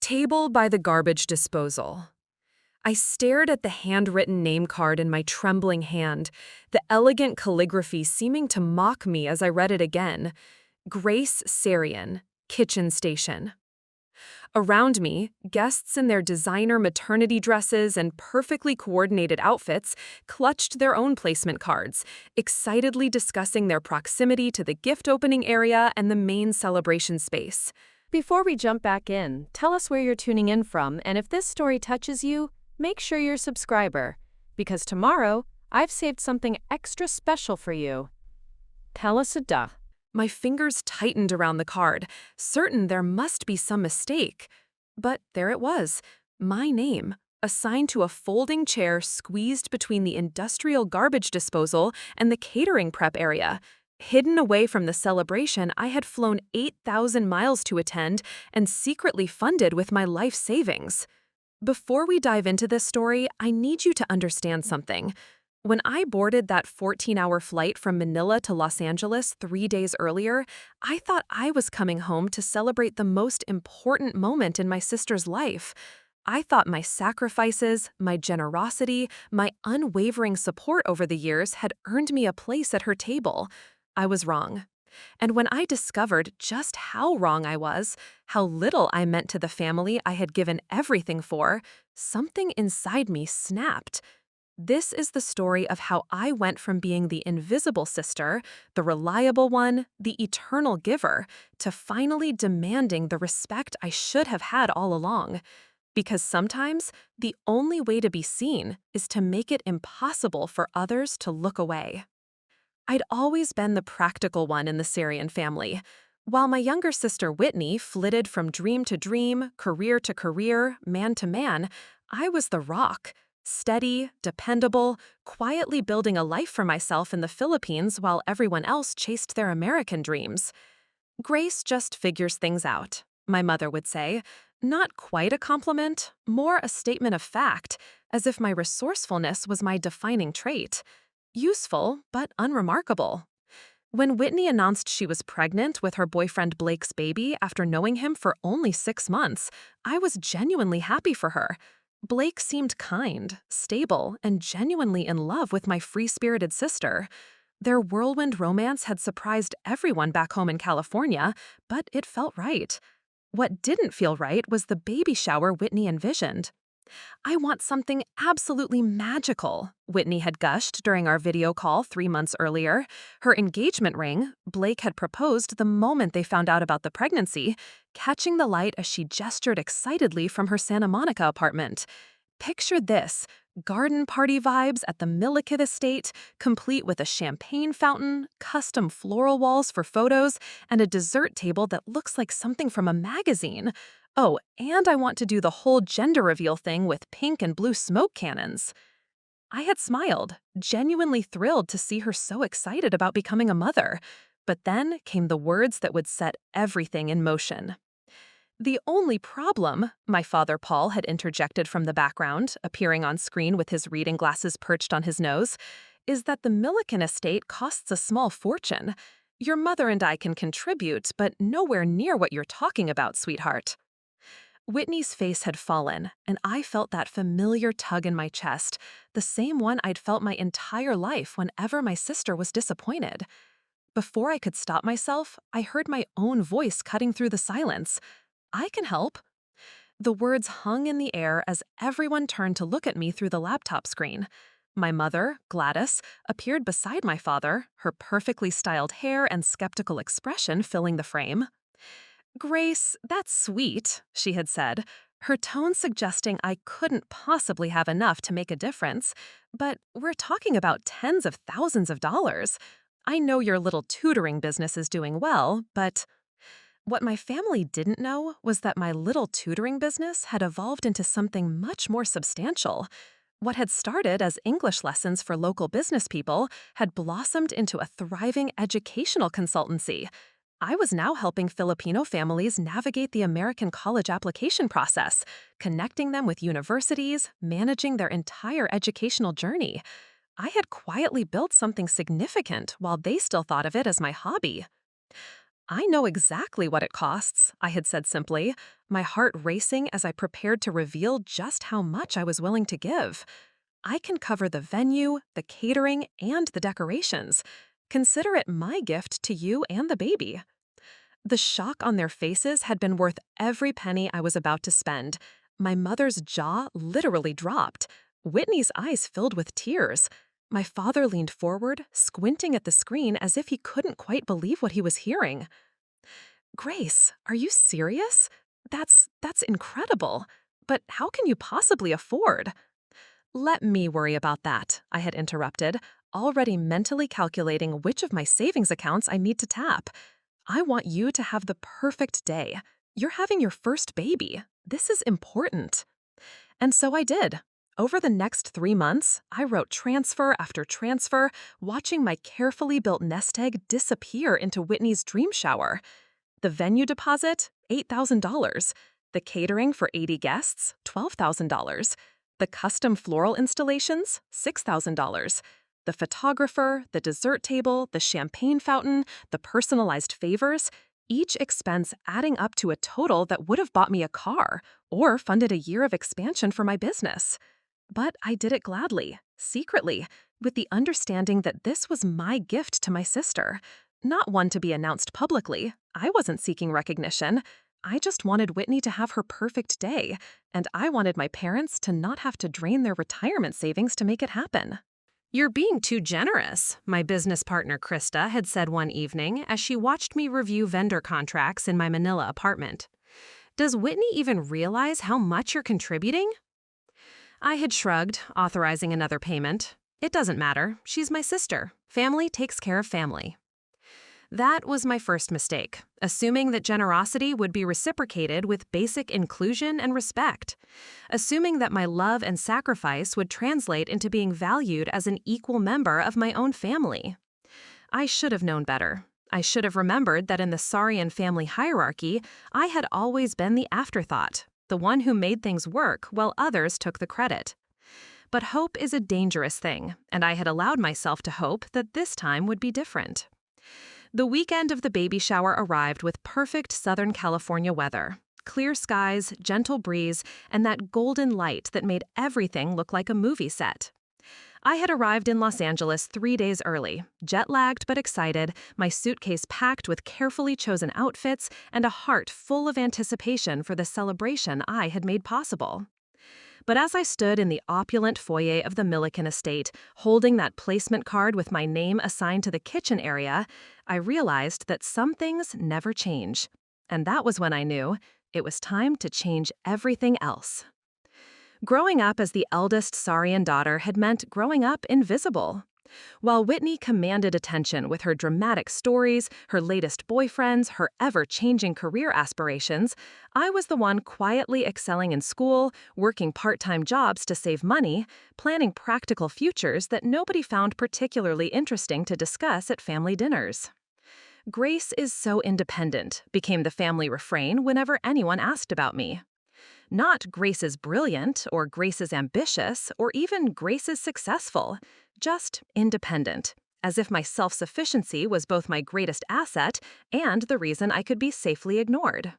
Table by the garbage disposal. I stared at the handwritten name card in my trembling hand, the elegant calligraphy seeming to mock me as I read it again. Grace Sarian, kitchen station. Around me, guests in their designer maternity dresses and perfectly coordinated outfits clutched their own placement cards, excitedly discussing their proximity to the gift opening area and the main celebration space. Before we jump back in, tell us where you're tuning in from, and if this story touches you, make sure you're a subscriber, because tomorrow, I've saved something extra special for you. Tell us a duh. My fingers tightened around the card, certain there must be some mistake. But there it was, my name, assigned to a folding chair squeezed between the industrial garbage disposal and the catering prep area. Hidden away from the celebration I had flown 8,000 miles to attend and secretly funded with my life savings. Before we dive into this story, I need you to understand something. When I boarded that 14-hour flight from Manila to Los Angeles 3 days earlier, I thought I was coming home to celebrate the most important moment in my sister's life. I thought my sacrifices, my generosity, my unwavering support over the years had earned me a place at her table. I was wrong. And when I discovered just how wrong I was, how little I meant to the family I had given everything for, something inside me snapped. This is the story of how I went from being the invisible sister, the reliable one, the eternal giver, to finally demanding the respect I should have had all along. Because sometimes, the only way to be seen is to make it impossible for others to look away. I'd always been the practical one in the Sarian family. While my younger sister Whitney flitted from dream to dream, career to career, man to man, I was the rock. Steady, dependable, quietly building a life for myself in the Philippines while everyone else chased their American dreams. Grace just figures things out, my mother would say. Not quite a compliment, more a statement of fact, as if my resourcefulness was my defining trait. Useful, but unremarkable. When Whitney announced she was pregnant with her boyfriend Blake's baby after knowing him for only 6 months, I was genuinely happy for her. Blake seemed kind, stable, and genuinely in love with my free-spirited sister. Their whirlwind romance had surprised everyone back home in California, but it felt right. What didn't feel right was the baby shower Whitney envisioned. "I want something absolutely magical," Whitney had gushed during our video call 3 months earlier. Her engagement ring, Blake had proposed the moment they found out about the pregnancy, catching the light as she gestured excitedly from her Santa Monica apartment. Picture this, garden party vibes at the Milliken estate, complete with a champagne fountain, custom floral walls for photos, and a dessert table that looks like something from a magazine. Oh, and I want to do the whole gender reveal thing with pink and blue smoke cannons. I had smiled, genuinely thrilled to see her so excited about becoming a mother. But then came the words that would set everything in motion. "The only problem," my father Paul had interjected from the background, appearing on screen with his reading glasses perched on his nose, "is that the Milliken estate costs a small fortune. Your mother and I can contribute, but nowhere near what you're talking about, sweetheart." Whitney's face had fallen, and I felt that familiar tug in my chest, the same one I'd felt my entire life whenever my sister was disappointed. Before I could stop myself, I heard my own voice cutting through the silence. "I can help." The words hung in the air as everyone turned to look at me through the laptop screen. My mother, Gladys, appeared beside my father, her perfectly styled hair and skeptical expression filling the frame. "Grace, that's sweet," she had said, her tone suggesting I couldn't possibly have enough to make a difference. "But we're talking about tens of thousands of dollars. I know your little tutoring business is doing well, but—" What my family didn't know was that my little tutoring business had evolved into something much more substantial. What had started as English lessons for local business people had blossomed into a thriving educational consultancy. I was now helping Filipino families navigate the American college application process, connecting them with universities, managing their entire educational journey. I had quietly built something significant while they still thought of it as my hobby. I know exactly what it costs, I had said simply, my heart racing as I prepared to reveal just how much I was willing to give. I can cover the venue, the catering, and the decorations. Consider it my gift to you and the baby. The shock on their faces had been worth every penny I was about to spend. My mother's jaw literally dropped. Whitney's eyes filled with tears. My father leaned forward, squinting at the screen as if he couldn't quite believe what he was hearing. Grace, are you serious? That's incredible. But how can you possibly afford? Let me worry about that, I had interrupted, already mentally calculating which of my savings accounts I need to tap. I want you to have the perfect day. You're having your first baby. This is important. And so I did. Over the next 3 months, I wrote transfer after transfer, watching my carefully built nest egg disappear into Whitney's dream shower. The venue deposit, $8,000. The catering for 80 guests, $12,000. The custom floral installations, $6,000. The photographer, the dessert table, the champagne fountain, the personalized favors, each expense adding up to a total that would have bought me a car or funded a year of expansion for my business. But I did it gladly, secretly, with the understanding that this was my gift to my sister, not one to be announced publicly. I wasn't seeking recognition. I just wanted Whitney to have her perfect day, and I wanted my parents to not have to drain their retirement savings to make it happen. "You're being too generous," my business partner Krista had said one evening as she watched me review vendor contracts in my Manila apartment. "Does Whitney even realize how much you're contributing?" I had shrugged, authorizing another payment. "It doesn't matter. She's my sister. Family takes care of family." That was my first mistake, assuming that generosity would be reciprocated with basic inclusion and respect, assuming that my love and sacrifice would translate into being valued as an equal member of my own family. I should have known better. I should have remembered that in the Sarian family hierarchy, I had always been the afterthought, the one who made things work while others took the credit. But hope is a dangerous thing, and I had allowed myself to hope that this time would be different. The weekend of the baby shower arrived with perfect Southern California weather. Clear skies, gentle breeze, and that golden light that made everything look like a movie set. I had arrived in Los Angeles 3 days early, jet-lagged but excited, my suitcase packed with carefully chosen outfits, and a heart full of anticipation for the celebration I had made possible. But as I stood in the opulent foyer of the Milliken estate, holding that placement card with my name assigned to the kitchen area, I realized that some things never change. And that was when I knew it was time to change everything else. Growing up as the eldest Sarian daughter had meant growing up invisible. While Whitney commanded attention with her dramatic stories, her latest boyfriends, her ever-changing career aspirations, I was the one quietly excelling in school, working part-time jobs to save money, planning practical futures that nobody found particularly interesting to discuss at family dinners. "Grace is so independent," became the family refrain whenever anyone asked about me. Not "Grace is brilliant," or "Grace is ambitious," or even "Grace is successful." Just independent, as if my self-sufficiency was both my greatest asset and the reason I could be safely ignored.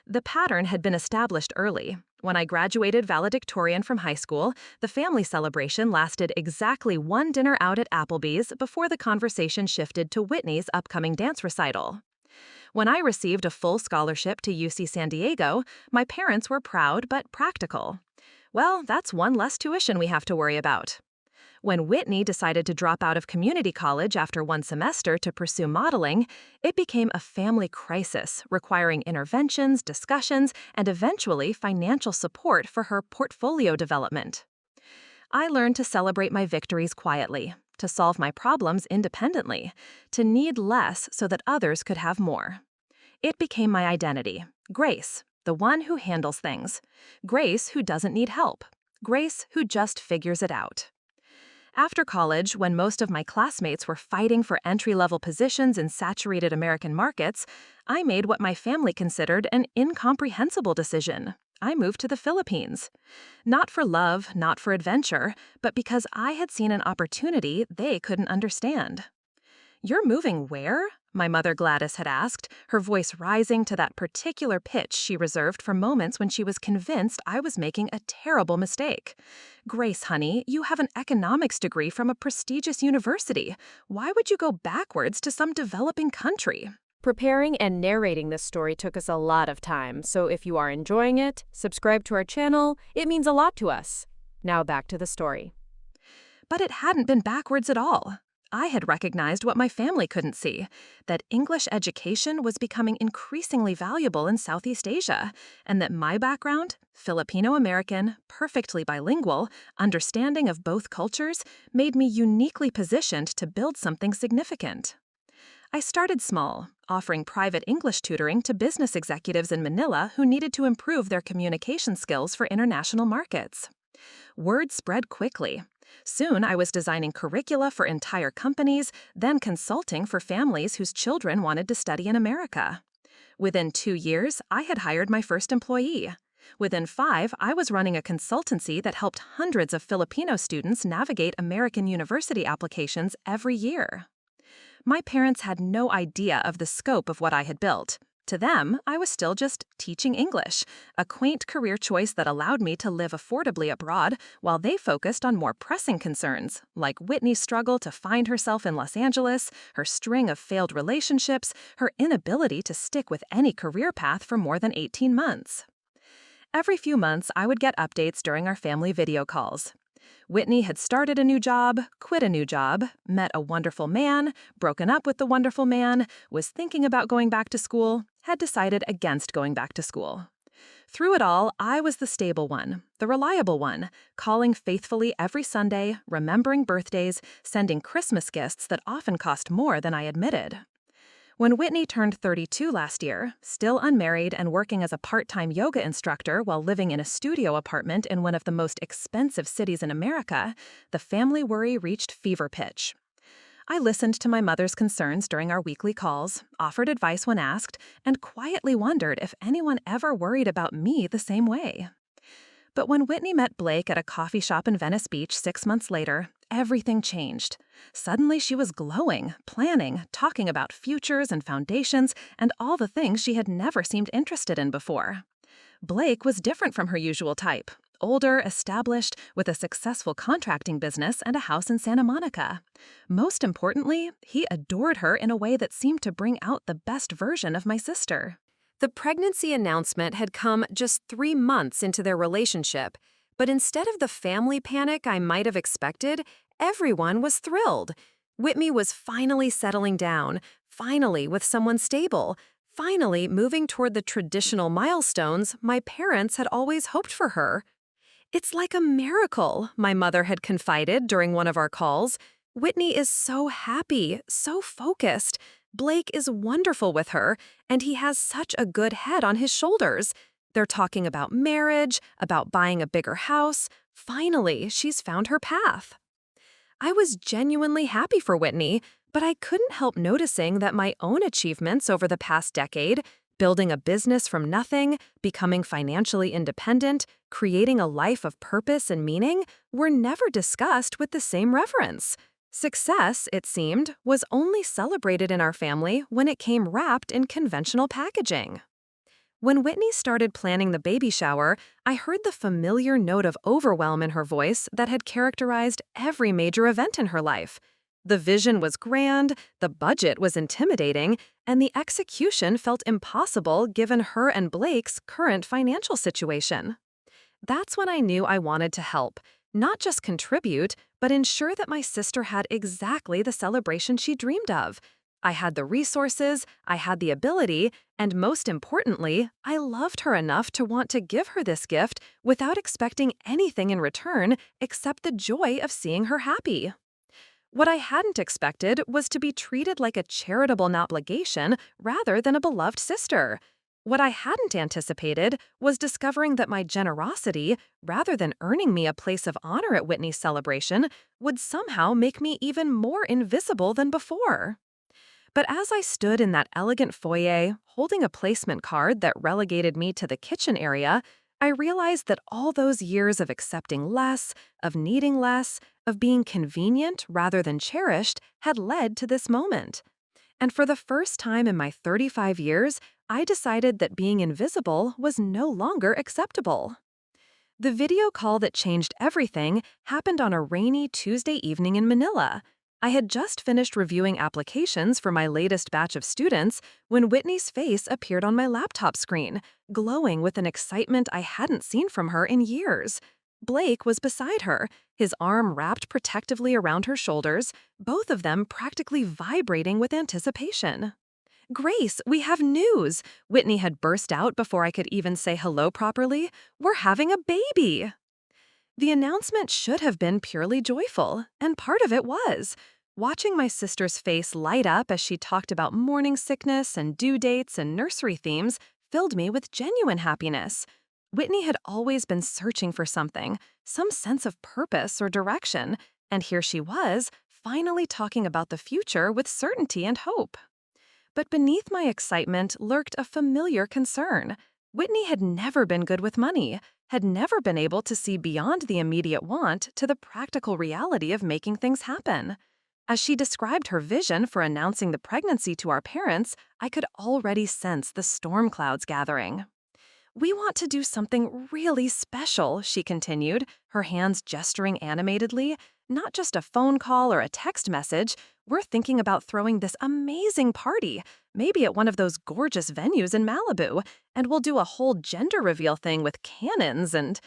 The pattern had been established early. When I graduated valedictorian from high school, the family celebration lasted exactly one dinner out at Applebee's before the conversation shifted to Whitney's upcoming dance recital. When I received a full scholarship to UC San Diego, my parents were proud but practical. Well, that's one less tuition we have to worry about. When Whitney decided to drop out of community college after one semester to pursue modeling, it became a family crisis, requiring interventions, discussions, and eventually financial support for her portfolio development. I learned to celebrate my victories quietly, to solve my problems independently, to need less so that others could have more. It became my identity. Grace, the one who handles things. Grace who doesn't need help. Grace who just figures it out. After college, when most of my classmates were fighting for entry-level positions in saturated American markets, I made what my family considered an incomprehensible decision. I moved to the Philippines. Not for love, not for adventure, but because I had seen an opportunity they couldn't understand. "You're moving where?" my mother Gladys had asked, her voice rising to that particular pitch she reserved for moments when she was convinced I was making a terrible mistake. Grace, honey, you have an economics degree from a prestigious university. Why would you go backwards to some developing country? Preparing and narrating this story took us a lot of time, so if you are enjoying it, subscribe to our channel. It means a lot to us. Now back to the story. But it hadn't been backwards at all. I had recognized what my family couldn't see, that English education was becoming increasingly valuable in Southeast Asia, and that my background, Filipino-American, perfectly bilingual, understanding of both cultures, made me uniquely positioned to build something significant. I started small, offering private English tutoring to business executives in Manila who needed to improve their communication skills for international markets. Word spread quickly. Soon, I was designing curricula for entire companies, then consulting for families whose children wanted to study in America. Within 2 years, I had hired my first employee. Within 5, I was running a consultancy that helped hundreds of Filipino students navigate American university applications every year. My parents had no idea of the scope of what I had built. To them, I was still just teaching English, a quaint career choice that allowed me to live affordably abroad while they focused on more pressing concerns, like Whitney's struggle to find herself in Los Angeles, her string of failed relationships, her inability to stick with any career path for more than 18 months. Every few months, I would get updates during our family video calls. Whitney had started a new job, quit a new job, met a wonderful man, broken up with the wonderful man, was thinking about going back to school, had decided against going back to school. Through it all, I was the stable one, the reliable one, calling faithfully every Sunday, remembering birthdays, sending Christmas gifts that often cost more than I admitted. When Whitney turned 32 last year, still unmarried and working as a part-time yoga instructor while living in a studio apartment in one of the most expensive cities in America, the family worry reached fever pitch. I listened to my mother's concerns during our weekly calls, offered advice when asked, and quietly wondered if anyone ever worried about me the same way. But when Whitney met Blake at a coffee shop in Venice Beach 6 months later, everything changed. Suddenly she was glowing, planning, talking about futures and foundations and all the things she had never seemed interested in before. Blake was different from her usual type, older, established, with a successful contracting business and a house in Santa Monica. Most importantly, he adored her in a way that seemed to bring out the best version of my sister. The pregnancy announcement had come just 3 months into their relationship, but instead of the family panic I might have expected, everyone was thrilled. Whitney was finally settling down, finally with someone stable, finally moving toward the traditional milestones my parents had always hoped for her. "It's like a miracle," my mother had confided during one of our calls. "Whitney is so happy, so focused. Blake is wonderful with her, and he has such a good head on his shoulders. They're talking about marriage, about buying a bigger house. Finally, she's found her path." I was genuinely happy for Whitney, but I couldn't help noticing that my own achievements over the past decade, building a business from nothing, becoming financially independent, creating a life of purpose and meaning, were never discussed with the same reverence. Success, it seemed, was only celebrated in our family when it came wrapped in conventional packaging. When Whitney started planning the baby shower, I heard the familiar note of overwhelm in her voice that had characterized every major event in her life. The vision was grand, the budget was intimidating, and the execution felt impossible given her and Blake's current financial situation. That's when I knew I wanted to help, not just contribute, but ensure that my sister had exactly the celebration she dreamed of. I had the resources, I had the ability, and most importantly, I loved her enough to want to give her this gift without expecting anything in return except the joy of seeing her happy. What I hadn't expected was to be treated like a charitable obligation rather than a beloved sister. What I hadn't anticipated was discovering that my generosity, rather than earning me a place of honor at Whitney's celebration, would somehow make me even more invisible than before. But as I stood in that elegant foyer, holding a placement card that relegated me to the kitchen area, I realized that all those years of accepting less, of needing less, of being convenient rather than cherished had led to this moment. And for the first time in my 35 years, I decided that being invisible was no longer acceptable. The video call that changed everything happened on a rainy Tuesday evening in Manila. I had just finished reviewing applications for my latest batch of students when Whitney's face appeared on my laptop screen, glowing with an excitement I hadn't seen from her in years. Blake was beside her, his arm wrapped protectively around her shoulders, both of them practically vibrating with anticipation. "Grace, we have news!" Whitney had burst out before I could even say hello properly. "We're having a baby!" The announcement should have been purely joyful, and part of it was. Watching my sister's face light up as she talked about morning sickness and due dates and nursery themes filled me with genuine happiness. Whitney had always been searching for something, some sense of purpose or direction, and here she was, finally talking about the future with certainty and hope. But beneath my excitement lurked a familiar concern. Whitney had never been good with money, had never been able to see beyond the immediate want to the practical reality of making things happen. As she described her vision for announcing the pregnancy to our parents, I could already sense the storm clouds gathering. "We want to do something really special," she continued, her hands gesturing animatedly. "Not just a phone call or a text message. We're thinking about throwing this amazing party, maybe at one of those gorgeous venues in Malibu, and we'll do a whole gender reveal thing with cannons and—"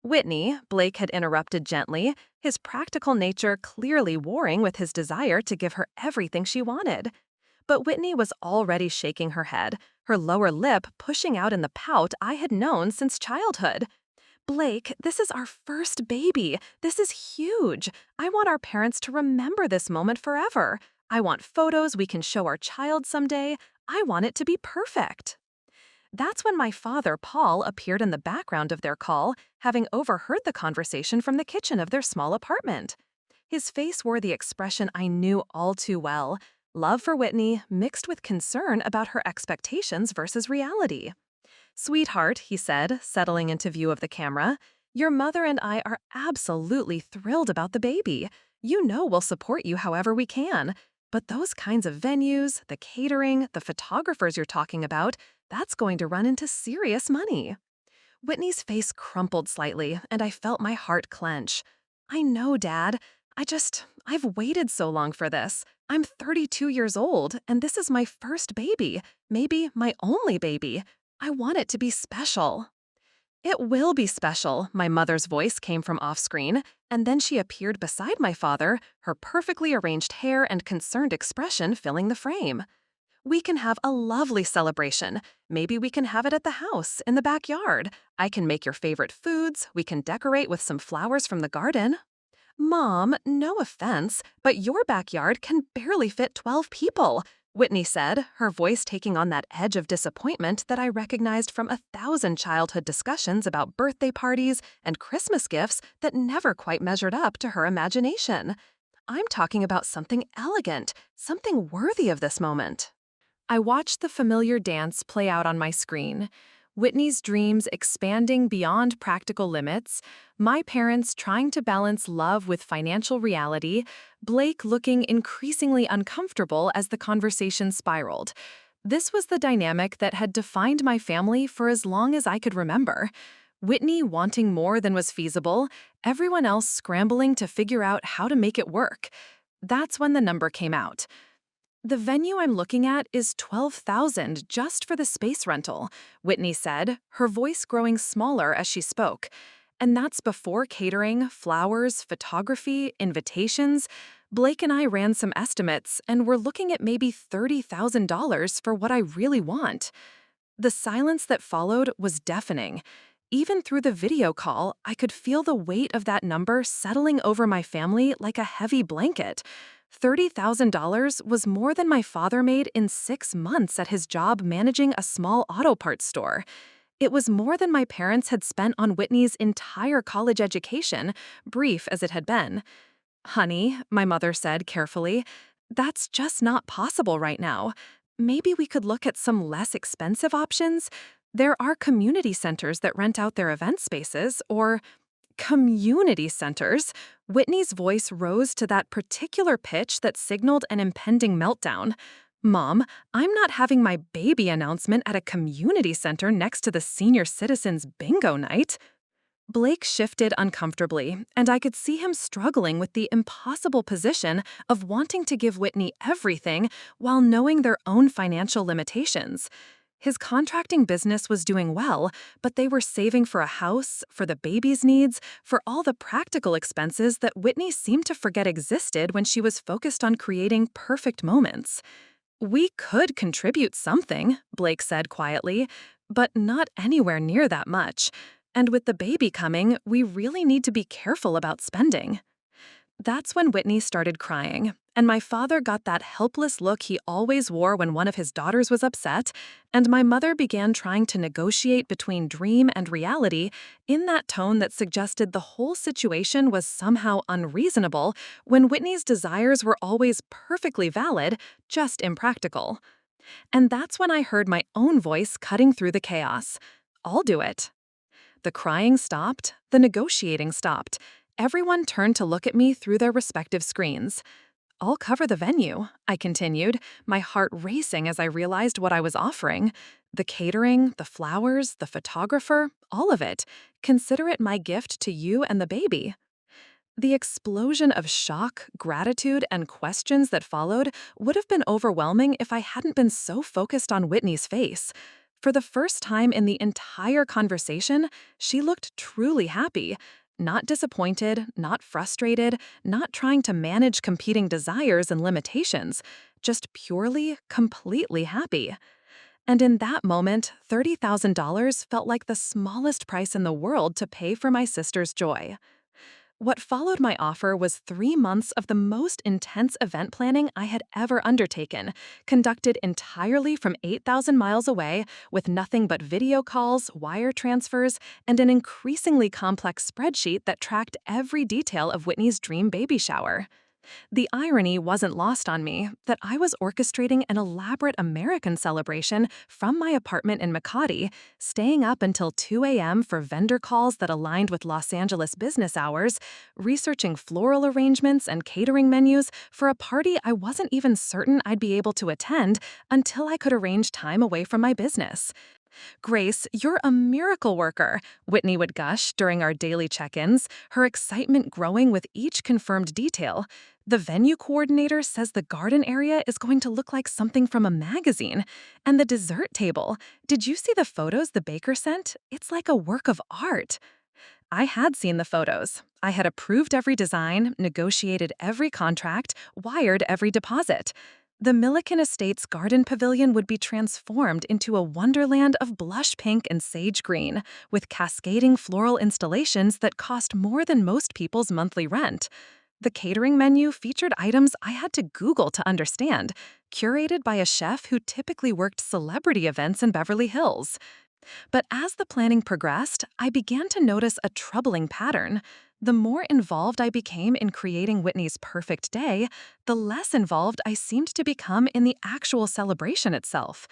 "Whitney," Blake had interrupted gently, his practical nature clearly warring with his desire to give her everything she wanted. But Whitney was already shaking her head, her lower lip pushing out in the pout I had known since childhood. "Blake, this is our first baby. This is huge. I want our parents to remember this moment forever. I want photos we can show our child someday. I want it to be perfect." That's when my father, Paul, appeared in the background of their call, having overheard the conversation from the kitchen of their small apartment. His face wore the expression I knew all too well, love for Whitney mixed with concern about her expectations versus reality. "Sweetheart," he said, settling into view of the camera, "your mother and I are absolutely thrilled about the baby. You know we'll support you however we can. But those kinds of venues, the catering, the photographers you're talking about, that's going to run into serious money." Whitney's face crumpled slightly, and I felt my heart clench. "I know, Dad. I've waited so long for this. I'm 32 years old, and this is my first baby, maybe my only baby. I want it to be special." "It will be special," my mother's voice came from off-screen, and then she appeared beside my father, her perfectly arranged hair and concerned expression filling the frame. "We can have a lovely celebration. Maybe we can have it at the house, in the backyard. I can make your favorite foods. We can decorate with some flowers from the garden." "Mom, no offense, but your backyard can barely fit 12 people," Whitney said, her voice taking on that edge of disappointment that I recognized from 1,000 childhood discussions about birthday parties and Christmas gifts that never quite measured up to her imagination. "I'm talking about something elegant, something worthy of this moment." I watched the familiar dance play out on my screen. Whitney's dreams expanding beyond practical limits, my parents trying to balance love with financial reality, Blake looking increasingly uncomfortable as the conversation spiraled. This was the dynamic that had defined my family for as long as I could remember. Whitney wanting more than was feasible, everyone else scrambling to figure out how to make it work. That's when the number came out. "The venue I'm looking at is $12,000 just for the space rental," Whitney said, her voice growing smaller as she spoke. "And that's before catering, flowers, photography, invitations. Blake and I ran some estimates, and we're looking at maybe $30,000 for what I really want." The silence that followed was deafening. Even through the video call, I could feel the weight of that number settling over my family like a heavy blanket. $30,000 was more than my father made in 6 months at his job managing a small auto parts store. It was more than my parents had spent on Whitney's entire college education, brief as it had been. "Honey," my mother said carefully, "that's just not possible right now. Maybe we could look at some less expensive options. There are community centers that rent out their event spaces, or—" "Community centers?" Whitney's voice rose to that particular pitch that signaled an impending meltdown. Mom, I'm not having my baby announcement at a community center next to the senior citizens bingo night. Blake shifted uncomfortably, and I could see him struggling with the impossible position of wanting to give Whitney everything while knowing their own financial limitations. His contracting business was doing well, but they were saving for a house, for the baby's needs, for all the practical expenses that Whitney seemed to forget existed when she was focused on creating perfect moments. We could contribute something, Blake said quietly, but not anywhere near that much. And with the baby coming, we really need to be careful about spending. That's when Whitney started crying, and my father got that helpless look he always wore when one of his daughters was upset, and my mother began trying to negotiate between dream and reality in that tone that suggested the whole situation was somehow unreasonable when Whitney's desires were always perfectly valid, just impractical. And that's when I heard my own voice cutting through the chaos. I'll do it. The crying stopped, the negotiating stopped. Everyone turned to look at me through their respective screens. I'll cover the venue, I continued, my heart racing as I realized what I was offering. The catering, the flowers, the photographer, all of it. Consider it my gift to you and the baby. The explosion of shock, gratitude, and questions that followed would have been overwhelming if I hadn't been so focused on Whitney's face. For the first time in the entire conversation, she looked truly happy. Not disappointed, not frustrated, not trying to manage competing desires and limitations, just purely, completely happy. And in that moment, $30,000 felt like the smallest price in the world to pay for my sister's joy. What followed my offer was 3 months of the most intense event planning I had ever undertaken, conducted entirely from 8,000 miles away with nothing but video calls, wire transfers, and an increasingly complex spreadsheet that tracked every detail of Whitney's dream baby shower. The irony wasn't lost on me that I was orchestrating an elaborate American celebration from my apartment in Makati, staying up until 2 a.m. for vendor calls that aligned with Los Angeles business hours, researching floral arrangements and catering menus for a party I wasn't even certain I'd be able to attend until I could arrange time away from my business. "Grace, you're a miracle worker," Whitney would gush during our daily check-ins, her excitement growing with each confirmed detail. "The venue coordinator says the garden area is going to look like something from a magazine. And the dessert table. Did you see the photos the baker sent? It's like a work of art." I had seen the photos. I had approved every design, negotiated every contract, wired every deposit. The Milliken Estates Garden Pavilion would be transformed into a wonderland of blush pink and sage green, with cascading floral installations that cost more than most people's monthly rent. The catering menu featured items I had to Google to understand, curated by a chef who typically worked celebrity events in Beverly Hills. But as the planning progressed, I began to notice a troubling pattern. The more involved I became in creating Whitney's perfect day, the less involved I seemed to become in the actual celebration itself.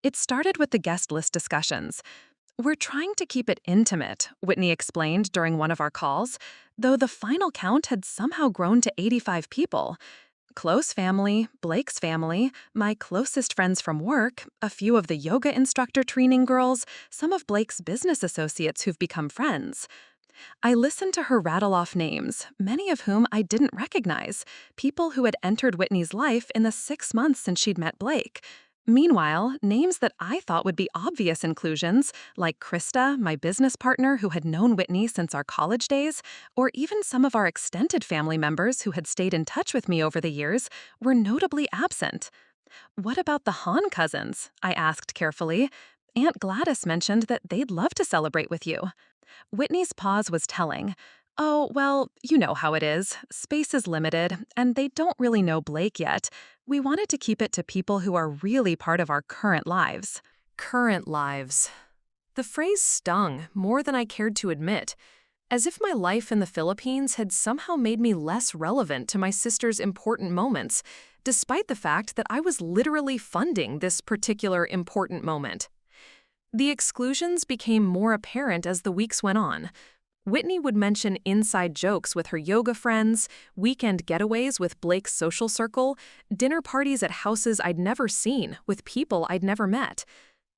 It started with the guest list discussions. "We're trying to keep it intimate," Whitney explained during one of our calls, though the final count had somehow grown to 85 people. Close family, Blake's family, my closest friends from work, a few of the yoga instructor training girls, some of Blake's business associates who've become friends. I listened to her rattle off names, many of whom I didn't recognize, people who had entered Whitney's life in the 6 months since she'd met Blake. Meanwhile, names that I thought would be obvious inclusions, like Krista, my business partner who had known Whitney since our college days, or even some of our extended family members who had stayed in touch with me over the years, were notably absent. "What about the Hahn cousins?" I asked carefully. "Aunt Gladys mentioned that they'd love to celebrate with you." Whitney's pause was telling. "Oh, well, you know how it is. Space is limited, and they don't really know Blake yet. We wanted to keep it to people who are really part of our current lives." Current lives. The phrase stung more than I cared to admit, as if my life in the Philippines had somehow made me less relevant to my sister's important moments, despite the fact that I was literally funding this particular important moment. The exclusions became more apparent as the weeks went on. Whitney would mention inside jokes with her yoga friends, weekend getaways with Blake's social circle, dinner parties at houses I'd never seen with people I'd never met.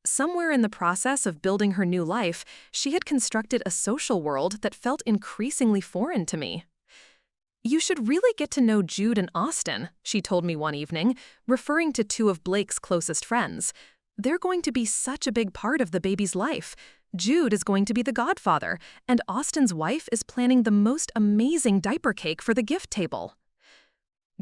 Somewhere in the process of building her new life, she had constructed a social world that felt increasingly foreign to me. "You should really get to know Jude and Austin," she told me one evening, referring to two of Blake's closest friends. "They're going to be such a big part of the baby's life. Jude is going to be the godfather, and Austin's wife is planning the most amazing diaper cake for the gift table."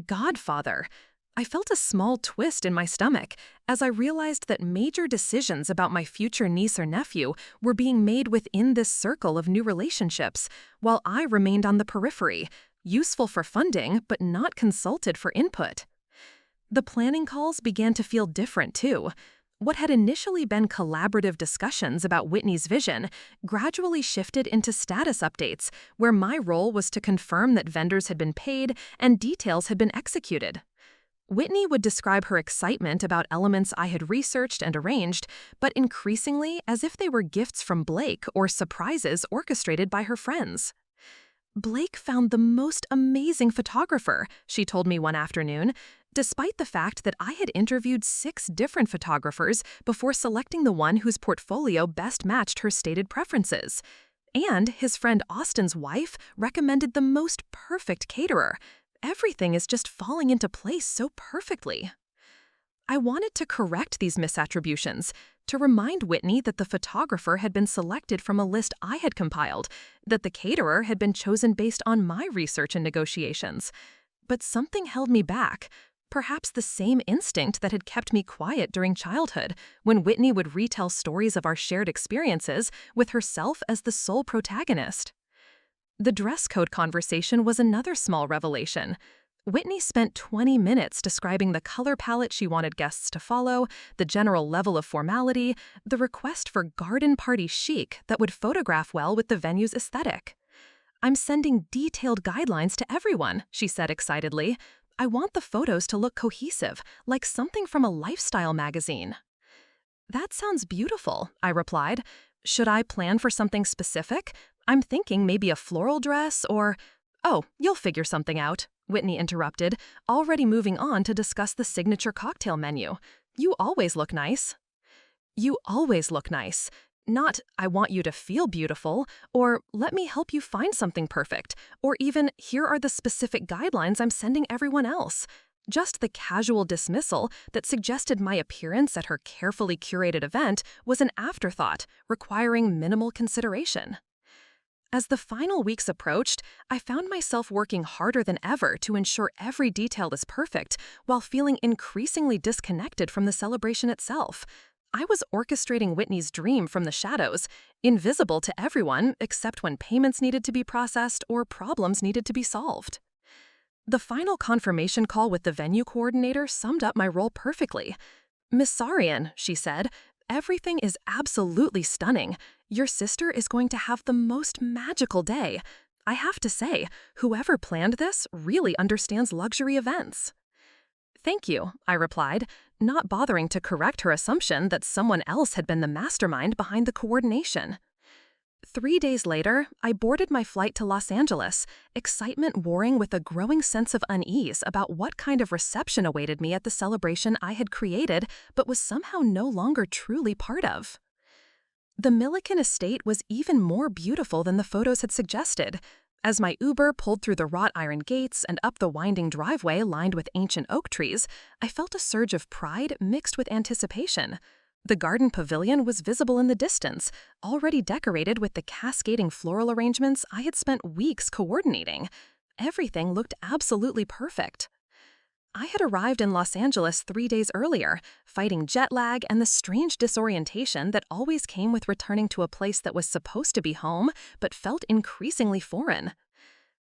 Godfather. I felt a small twist in my stomach as I realized that major decisions about my future niece or nephew were being made within this circle of new relationships, while I remained on the periphery, useful for funding but not consulted for input. The planning calls began to feel different too. What had initially been collaborative discussions about Whitney's vision gradually shifted into status updates, where my role was to confirm that vendors had been paid and details had been executed. Whitney would describe her excitement about elements I had researched and arranged, but increasingly as if they were gifts from Blake or surprises orchestrated by her friends. "Blake found the most amazing photographer," she told me one afternoon, despite the fact that I had interviewed 6 different photographers before selecting the one whose portfolio best matched her stated preferences. And his friend Austin's wife recommended the most perfect caterer. Everything is just falling into place so perfectly. I wanted to correct these misattributions, to remind Whitney that the photographer had been selected from a list I had compiled, that the caterer had been chosen based on my research and negotiations. But something held me back, perhaps the same instinct that had kept me quiet during childhood, when Whitney would retell stories of our shared experiences with herself as the sole protagonist. The dress code conversation was another small revelation. Whitney spent 20 minutes describing the color palette she wanted guests to follow, the general level of formality, the request for garden party chic that would photograph well with the venue's aesthetic. "I'm sending detailed guidelines to everyone," she said excitedly. "I want the photos to look cohesive, like something from a lifestyle magazine." "That sounds beautiful," I replied. "Should I plan for something specific? I'm thinking maybe a floral dress or—" "Oh, you'll figure something out," Whitney interrupted, already moving on to discuss the signature cocktail menu. "You always look nice." "You always look nice." Not, "I want you to feel beautiful," or "let me help you find something perfect," or even, "here are the specific guidelines I'm sending everyone else." Just the casual dismissal that suggested my appearance at her carefully curated event was an afterthought, requiring minimal consideration. As the final weeks approached, I found myself working harder than ever to ensure every detail is perfect, while feeling increasingly disconnected from the celebration itself. I was orchestrating Whitney's dream from the shadows, invisible to everyone except when payments needed to be processed or problems needed to be solved. The final confirmation call with the venue coordinator summed up my role perfectly. "Miss Sarian," she said, "everything is absolutely stunning. Your sister is going to have the most magical day. I have to say, whoever planned this really understands luxury events." "Thank you," I replied, not bothering to correct her assumption that someone else had been the mastermind behind the coordination. 3 days later, I boarded my flight to Los Angeles, excitement warring with a growing sense of unease about what kind of reception awaited me at the celebration I had created but was somehow no longer truly part of. The Milliken estate was even more beautiful than the photos had suggested. As my Uber pulled through the wrought iron gates and up the winding driveway lined with ancient oak trees, I felt a surge of pride mixed with anticipation. The garden pavilion was visible in the distance, already decorated with the cascading floral arrangements I had spent weeks coordinating. Everything looked absolutely perfect. I had arrived in Los Angeles 3 days earlier, fighting jet lag and the strange disorientation that always came with returning to a place that was supposed to be home but felt increasingly foreign.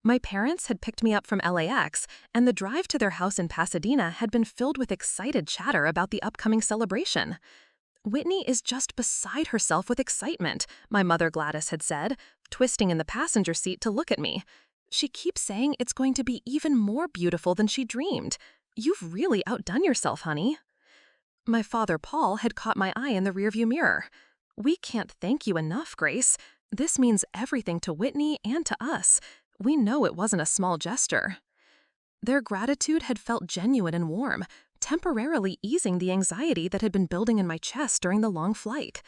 My parents had picked me up from LAX, and the drive to their house in Pasadena had been filled with excited chatter about the upcoming celebration. "Whitney is just beside herself with excitement," my mother Gladys had said, twisting in the passenger seat to look at me. "She keeps saying it's going to be even more beautiful than she dreamed. You've really outdone yourself, honey." My father Paul had caught my eye in the rearview mirror. "We can't thank you enough, Grace. This means everything to Whitney and to us. We know it wasn't a small gesture. Their gratitude had felt genuine and warm, temporarily easing the anxiety that had been building in my chest during the long flight.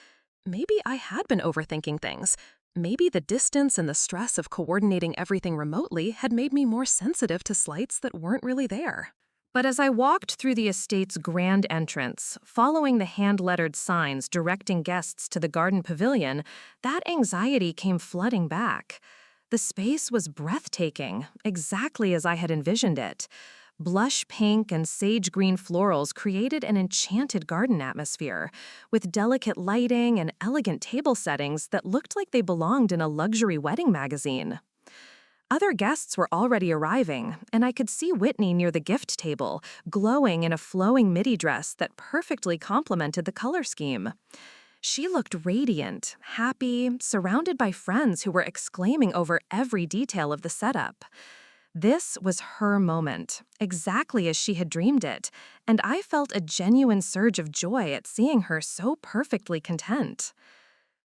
Maybe I had been overthinking things. Maybe the distance and the stress of coordinating everything remotely had made me more sensitive to slights that weren't really there. But as I walked through the estate's grand entrance, following the hand-lettered signs directing guests to the garden pavilion, that anxiety came flooding back. The space was breathtaking, exactly as I had envisioned it. Blush pink and sage green florals created an enchanted garden atmosphere, with delicate lighting and elegant table settings that looked like they belonged in a luxury wedding magazine. Other guests were already arriving, and I could see Whitney near the gift table, glowing in a flowing midi dress that perfectly complemented the color scheme. She looked radiant, happy, surrounded by friends who were exclaiming over every detail of the setup. This was her moment, exactly as she had dreamed it, and I felt a genuine surge of joy at seeing her so perfectly content.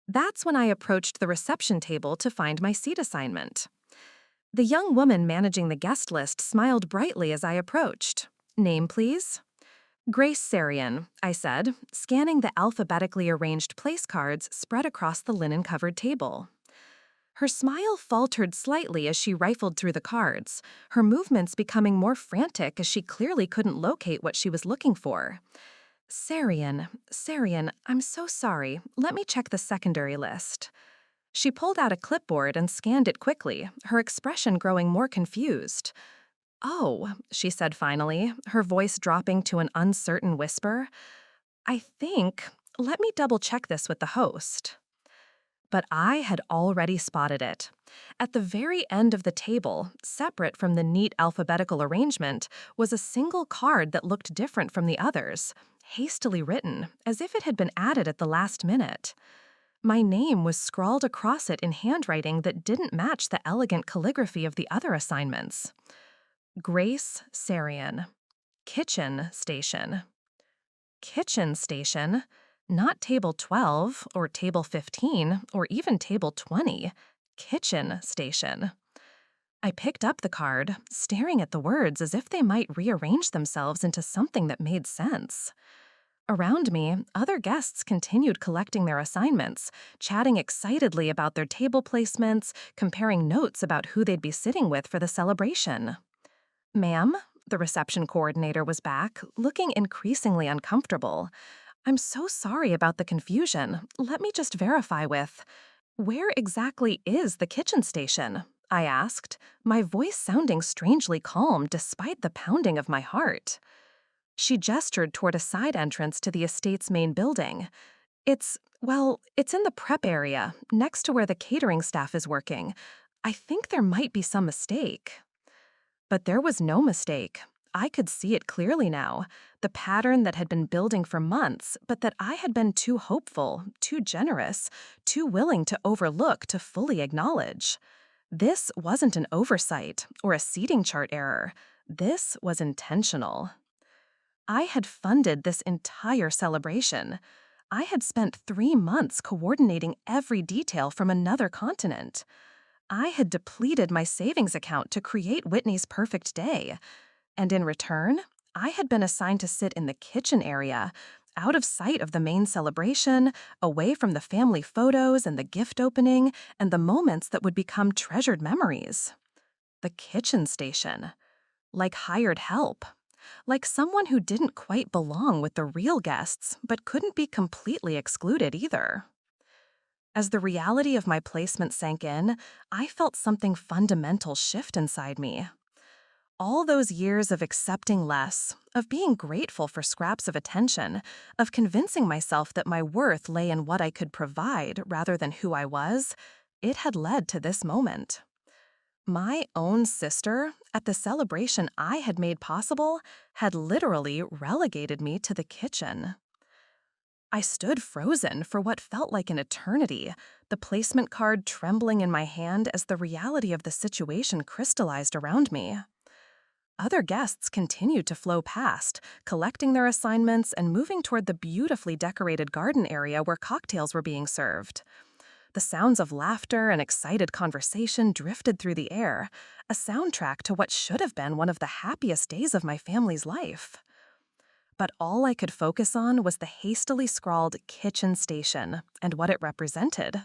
That's when I approached the reception table to find my seat assignment. The young woman managing the guest list smiled brightly as I approached. "Name, please?" "Grace Sarian," I said, scanning the alphabetically arranged place cards spread across the linen-covered table. Her smile faltered slightly as she rifled through the cards, her movements becoming more frantic as she clearly couldn't locate what she was looking for. Sarian, I'm so sorry. Let me check the secondary list." She pulled out a clipboard and scanned it quickly, her expression growing more confused. "Oh," she said finally, her voice dropping to an uncertain whisper. Let me double-check this with the host." But I had already spotted it. At the very end of the table, separate from the neat alphabetical arrangement, was a single card that looked different from the others, hastily written, as if it had been added at the last minute. My name was scrawled across it in handwriting that didn't match the elegant calligraphy of the other assignments. Grace Sarian. Kitchen station. Kitchen station? Not table 12, or table 15, or even table 20. Kitchen station. I picked up the card, staring at the words as if they might rearrange themselves into something that made sense. Around me, other guests continued collecting their assignments, chatting excitedly about their table placements, comparing notes about who they'd be sitting with for the celebration. "Ma'am," the reception coordinator was back, looking increasingly uncomfortable. "I'm so sorry about the confusion. Let me just verify with..." "Where exactly is the kitchen station?" I asked, my voice sounding strangely calm despite the pounding of my heart. She gestured toward a side entrance to the estate's main building. It's in the prep area, next to where the catering staff is working. I think there might be some mistake." But there was no mistake. I could see it clearly now, the pattern that had been building for months, but that I had been too hopeful, too generous, too willing to overlook to fully acknowledge. This wasn't an oversight or a seating chart error. This was intentional. I had funded this entire celebration. I had spent 3 months coordinating every detail from another continent. I had depleted my savings account to create Whitney's perfect day. And in return, I had been assigned to sit in the kitchen area, out of sight of the main celebration, away from the family photos and the gift opening, and the moments that would become treasured memories. The kitchen station. Like hired help. Like someone who didn't quite belong with the real guests, but couldn't be completely excluded either. As the reality of my placement sank in, I felt something fundamental shift inside me. All those years of accepting less, of being grateful for scraps of attention, of convincing myself that my worth lay in what I could provide rather than who I was, it had led to this moment. My own sister, at the celebration I had made possible, had literally relegated me to the kitchen. I stood frozen for what felt like an eternity, the placement card trembling in my hand as the reality of the situation crystallized around me. Other guests continued to flow past, collecting their assignments and moving toward the beautifully decorated garden area where cocktails were being served. The sounds of laughter and excited conversation drifted through the air, a soundtrack to what should have been one of the happiest days of my family's life. But all I could focus on was the hastily scrawled kitchen station and what it represented.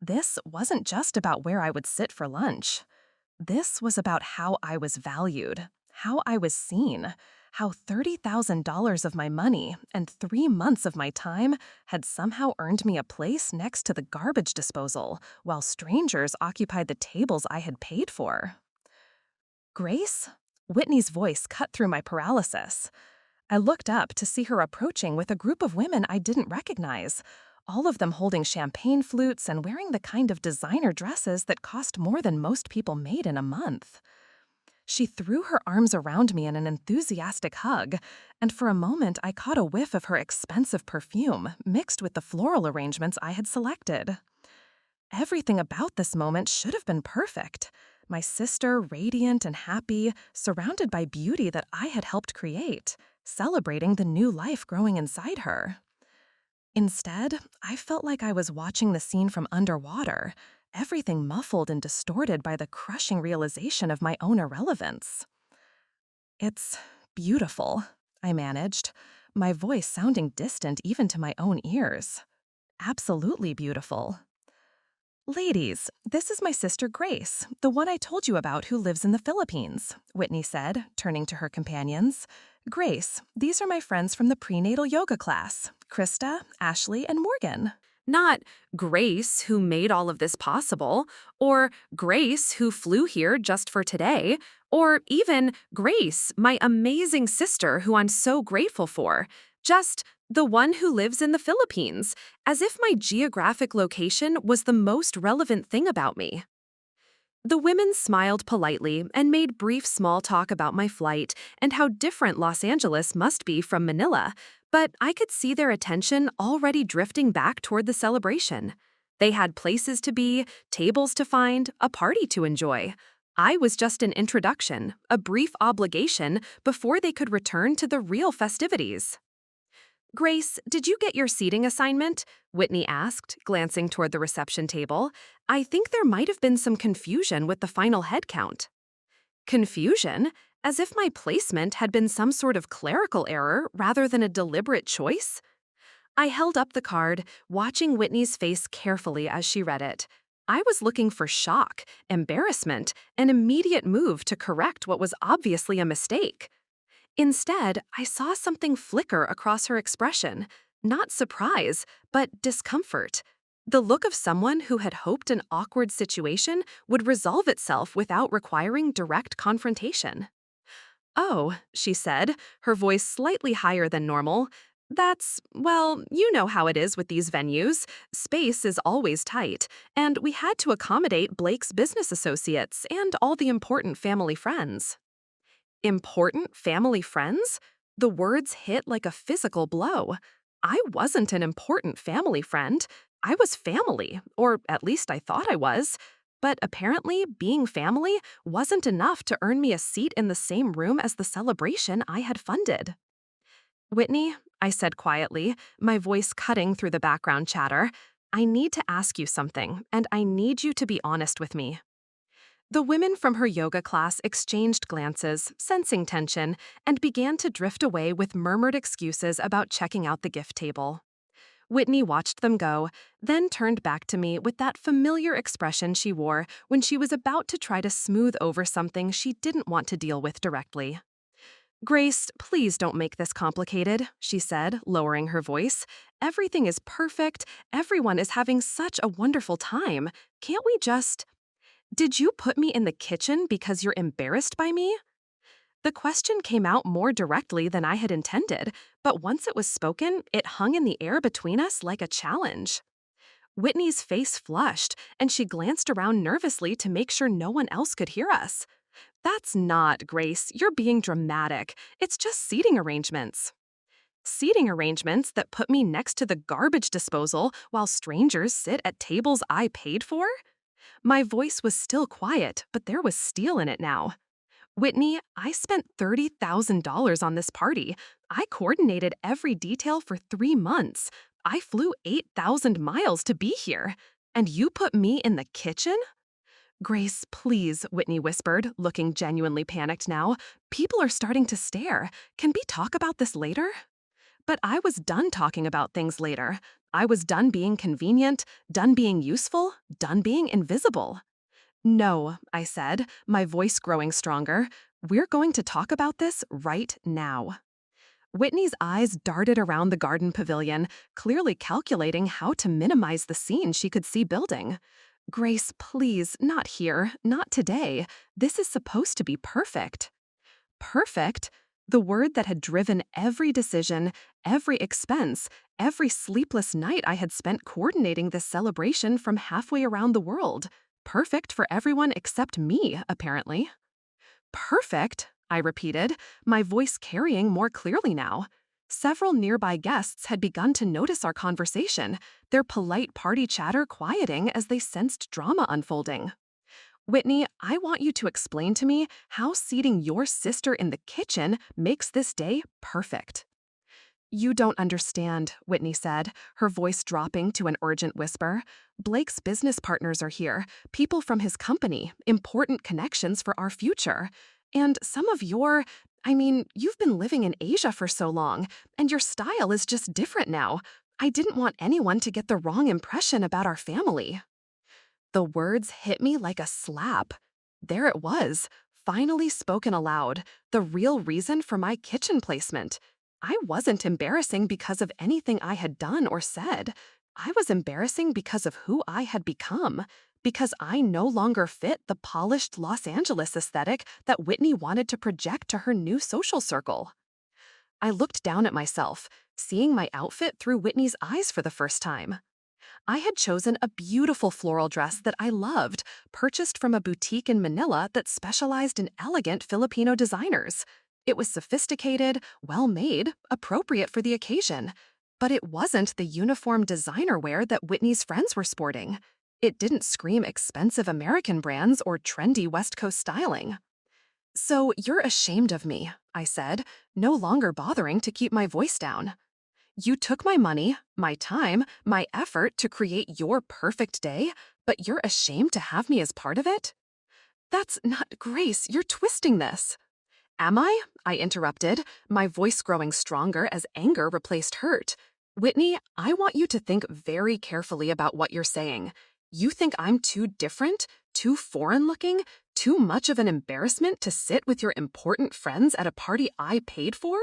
This wasn't just about where I would sit for lunch. This was about how I was valued, how I was seen, how $30,000 of my money and 3 months of my time had somehow earned me a place next to the garbage disposal, while strangers occupied the tables I had paid for. Grace? Whitney's voice cut through my paralysis. I looked up to see her approaching with a group of women I didn't recognize, all of them holding champagne flutes and wearing the kind of designer dresses that cost more than most people made in a month. She threw her arms around me in an enthusiastic hug, and for a moment I caught a whiff of her expensive perfume mixed with the floral arrangements I had selected. Everything about this moment should have been perfect. My sister, radiant and happy, surrounded by beauty that I had helped create, celebrating the new life growing inside her. Instead, I felt like I was watching the scene from underwater, everything muffled and distorted by the crushing realization of my own irrelevance. "It's beautiful," I managed, my voice sounding distant even to my own ears. "Absolutely beautiful." "Ladies, this is my sister Grace, the one I told you about who lives in the Philippines," Whitney said, turning to her companions. "Grace, these are my friends from the prenatal yoga class, Krista, Ashley, and Morgan." Not Grace, who made all of this possible, or Grace, who flew here just for today, or even Grace, my amazing sister who I'm so grateful for. Just the one who lives in the Philippines, as if my geographic location was the most relevant thing about me. The women smiled politely and made brief small talk about my flight and how different Los Angeles must be from Manila, but I could see their attention already drifting back toward the celebration. They had places to be, tables to find, a party to enjoy. I was just an introduction, a brief obligation before they could return to the real festivities. "Grace, did you get your seating assignment?" Whitney asked, glancing toward the reception table. "I think there might have been some confusion with the final head count." Confusion? As if my placement had been some sort of clerical error rather than a deliberate choice? I held up the card, watching Whitney's face carefully as she read it. I was looking for shock, embarrassment, an immediate move to correct what was obviously a mistake. Instead, I saw something flicker across her expression, not surprise, but discomfort. The look of someone who had hoped an awkward situation would resolve itself without requiring direct confrontation. "Oh," she said, her voice slightly higher than normal. Well, you know how it is with these venues. Space is always tight, and we had to accommodate Blake's business associates and all the important family friends." Important family friends? The words hit like a physical blow. I wasn't an important family friend. I was family, or at least I thought I was. But apparently, being family wasn't enough to earn me a seat in the same room as the celebration I had funded. "Whitney," I said quietly, my voice cutting through the background chatter, "I need to ask you something, and I need you to be honest with me." The women from her yoga class exchanged glances, sensing tension, and began to drift away with murmured excuses about checking out the gift table. Whitney watched them go, then turned back to me with that familiar expression she wore when she was about to try to smooth over something she didn't want to deal with directly. "Grace, please don't make this complicated," she said, lowering her voice. "Everything is perfect. Everyone is having such a wonderful time. Can't we just... Did you put me in the kitchen because you're embarrassed by me?" The question came out more directly than I had intended, but once it was spoken, it hung in the air between us like a challenge. Whitney's face flushed, and she glanced around nervously to make sure no one else could hear us. "That's not, Grace. You're being dramatic. It's just seating arrangements." "Seating arrangements that put me next to the garbage disposal while strangers sit at tables I paid for?" My voice was still quiet, but there was steel in it now. "Whitney, I spent $30,000 on this party. I coordinated every detail for 3 months. I flew 8,000 miles to be here. And you put me in the kitchen? Grace, please, Whitney whispered, looking genuinely panicked now. People are starting to stare. Can we talk about this later? But I was done talking about things later. I was done being convenient, done being useful, done being invisible. No, I said, my voice growing stronger. We're going to talk about this right now. Whitney's eyes darted around the garden pavilion, clearly calculating how to minimize the scene she could see building. Grace, please, not here, not today. This is supposed to be perfect. Perfect? The word that had driven every decision, every expense, every sleepless night I had spent coordinating this celebration from halfway around the world. Perfect for everyone except me, apparently. Perfect, I repeated, my voice carrying more clearly now. Several nearby guests had begun to notice our conversation, their polite party chatter quieting as they sensed drama unfolding. Whitney, I want you to explain to me how seating your sister in the kitchen makes this day perfect. You don't understand, Whitney said, her voice dropping to an urgent whisper. Blake's business partners are here, people from his company, important connections for our future. And some of you've been living in Asia for so long, and your style is just different now. I didn't want anyone to get the wrong impression about our family. The words hit me like a slap. There it was, finally spoken aloud, the real reason for my kitchen placement. I wasn't embarrassing because of anything I had done or said. I was embarrassing because of who I had become, because I no longer fit the polished Los Angeles aesthetic that Whitney wanted to project to her new social circle. I looked down at myself, seeing my outfit through Whitney's eyes for the first time. I had chosen a beautiful floral dress that I loved, purchased from a boutique in Manila that specialized in elegant Filipino designers. It was sophisticated, well-made, appropriate for the occasion. But it wasn't the uniform designer wear that Whitney's friends were sporting. It didn't scream expensive American brands or trendy West Coast styling. So you're ashamed of me, I said, no longer bothering to keep my voice down. You took my money, my time, my effort to create your perfect day, but you're ashamed to have me as part of it? That's not Grace, you're twisting this. Am I? I interrupted, my voice growing stronger as anger replaced hurt. Whitney, I want you to think very carefully about what you're saying. You think I'm too different, too foreign-looking, too much of an embarrassment to sit with your important friends at a party I paid for?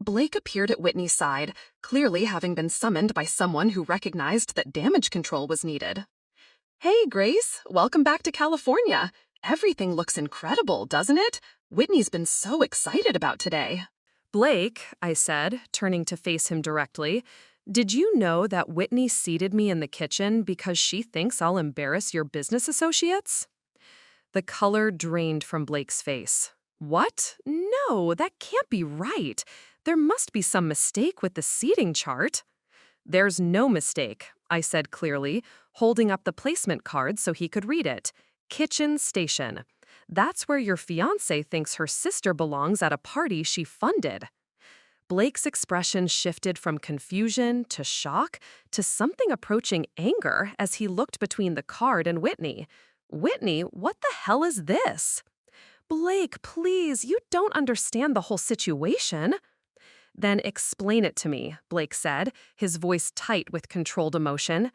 Blake appeared at Whitney's side, clearly having been summoned by someone who recognized that damage control was needed. Hey, Grace, welcome back to California. Everything looks incredible, doesn't it? Whitney's been so excited about today. Blake, I said, turning to face him directly, did you know that Whitney seated me in the kitchen because she thinks I'll embarrass your business associates? The color drained from Blake's face. What? No, that can't be right. There must be some mistake with the seating chart. There's no mistake, I said clearly, holding up the placement card so he could read it. Kitchen station. That's where your fiancé thinks her sister belongs at a party she funded. Blake's expression shifted from confusion to shock to something approaching anger as he looked between the card and Whitney. Whitney, what the hell is this? Blake, please, you don't understand the whole situation. Then explain it to me, Blake said, his voice tight with controlled emotion.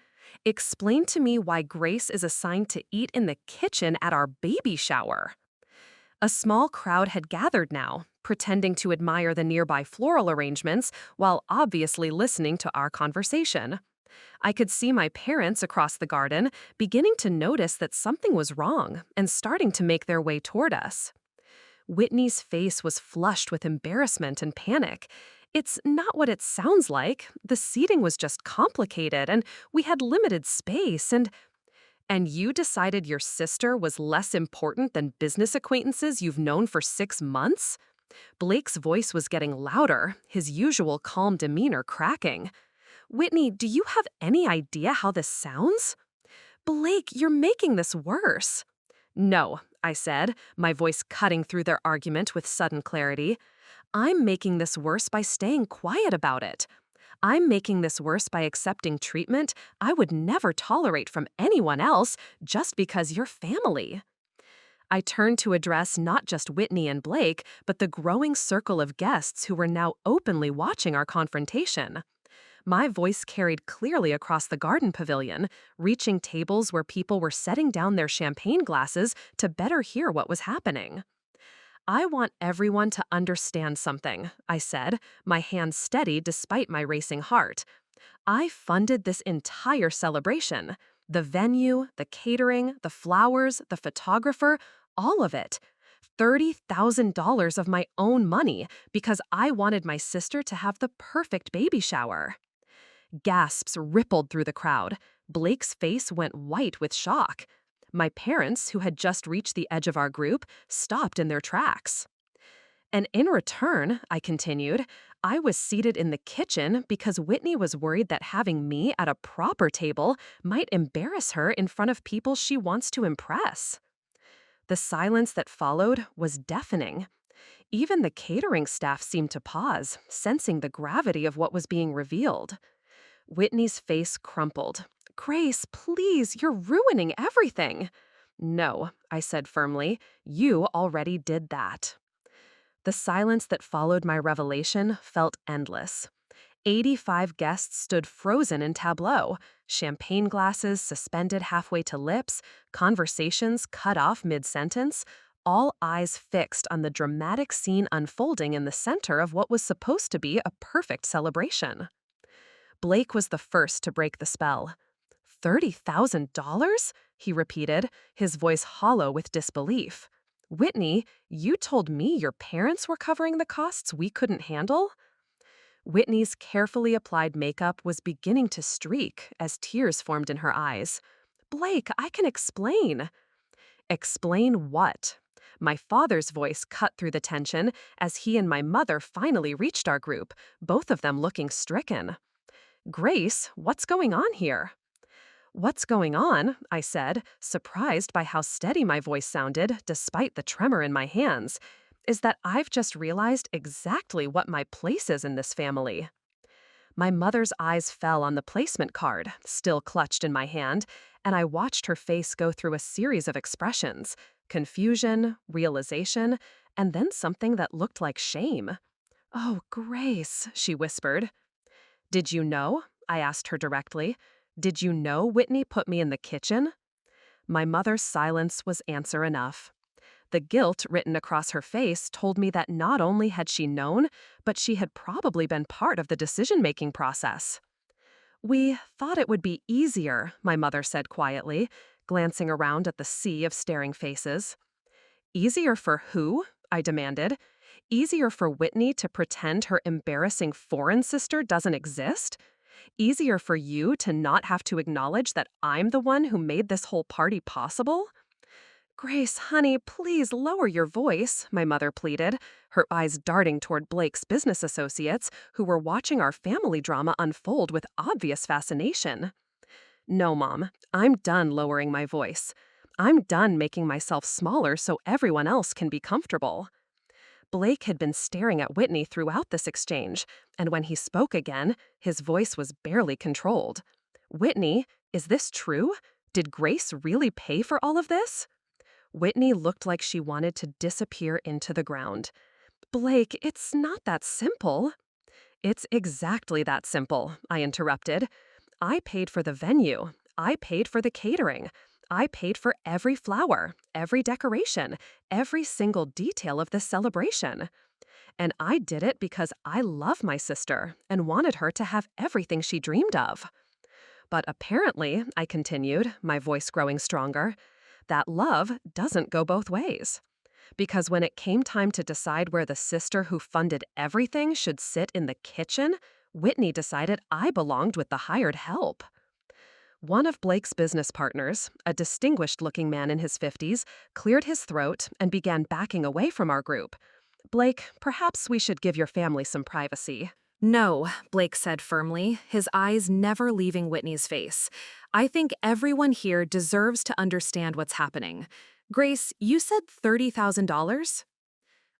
Explain to me why Grace is assigned to eat in the kitchen at our baby shower. A small crowd had gathered now, pretending to admire the nearby floral arrangements while obviously listening to our conversation. I could see my parents across the garden beginning to notice that something was wrong and starting to make their way toward us. Whitney's face was flushed with embarrassment and panic. It's not what it sounds like. The seating was just complicated, and we had limited space, and you decided your sister was less important than business acquaintances you've known for 6 months? Blake's voice was getting louder, his usual calm demeanor cracking. Whitney, do you have any idea how this sounds? Blake, you're making this worse. No, I said, my voice cutting through their argument with sudden clarity. I'm making this worse by staying quiet about it. I'm making this worse by accepting treatment I would never tolerate from anyone else just because you're family. I turned to address not just Whitney and Blake, but the growing circle of guests who were now openly watching our confrontation. My voice carried clearly across the garden pavilion, reaching tables where people were setting down their champagne glasses to better hear what was happening. I want everyone to understand something, I said, my hands steady despite my racing heart. I funded this entire celebration. The venue, the catering, the flowers, the photographer, all of it. $30,000 of my own money because I wanted my sister to have the perfect baby shower. Gasps rippled through the crowd. Blake's face went white with shock. My parents, who had just reached the edge of our group, stopped in their tracks. And in return, I continued, I was seated in the kitchen because Whitney was worried that having me at a proper table might embarrass her in front of people she wants to impress. The silence that followed was deafening. Even the catering staff seemed to pause, sensing the gravity of what was being revealed. Whitney's face crumpled. Grace, please, you're ruining everything. No, I said firmly, you already did that. The silence that followed my revelation felt endless. 85 guests stood frozen in tableau, champagne glasses suspended halfway to lips, conversations cut off mid-sentence, all eyes fixed on the dramatic scene unfolding in the center of what was supposed to be a perfect celebration. Blake was the first to break the spell. $30,000? He repeated, his voice hollow with disbelief. Whitney, you told me your parents were covering the costs we couldn't handle? Whitney's carefully applied makeup was beginning to streak as tears formed in her eyes. Blake, I can explain. Explain what? My father's voice cut through the tension as he and my mother finally reached our group, both of them looking stricken. Grace, what's going on here? What's going on? I said, surprised by how steady my voice sounded despite the tremor in my hands, is that I've just realized exactly what my place is in this family. My mother's eyes fell on the placement card, still clutched in my hand, and I watched her face go through a series of expressions: confusion, realization, and then something that looked like shame. Oh, Grace, she whispered. Did you know? I asked her directly. Did you know Whitney put me in the kitchen? My mother's silence was answer enough. The guilt written across her face told me that not only had she known, but she had probably been part of the decision-making process. We thought it would be easier, my mother said quietly, glancing around at the sea of staring faces. Easier for who? I demanded. Easier for Whitney to pretend her embarrassing foreign sister doesn't exist? Easier for you to not have to acknowledge that I'm the one who made this whole party possible? Grace, honey, please lower your voice, my mother pleaded, her eyes darting toward Blake's business associates who were watching our family drama unfold with obvious fascination. No, Mom, I'm done lowering my voice. I'm done making myself smaller so everyone else can be comfortable. Blake had been staring at Whitney throughout this exchange, and when he spoke again, his voice was barely controlled. Whitney, is this true? Did Grace really pay for all of this? Whitney looked like she wanted to disappear into the ground. Blake, it's not that simple. It's exactly that simple, I interrupted. I paid for the venue. I paid for the catering. I paid for every flower, every decoration, every single detail of this celebration. And I did it because I love my sister and wanted her to have everything she dreamed of. But apparently, I continued, my voice growing stronger, that love doesn't go both ways. Because when it came time to decide where the sister who funded everything should sit in the kitchen, Whitney decided I belonged with the hired help. One of Blake's business partners, a distinguished-looking man in his 50s, cleared his throat and began backing away from our group. Blake, perhaps we should give your family some privacy. No, Blake said firmly, his eyes never leaving Whitney's face. I think everyone here deserves to understand what's happening. Grace, you said $30,000?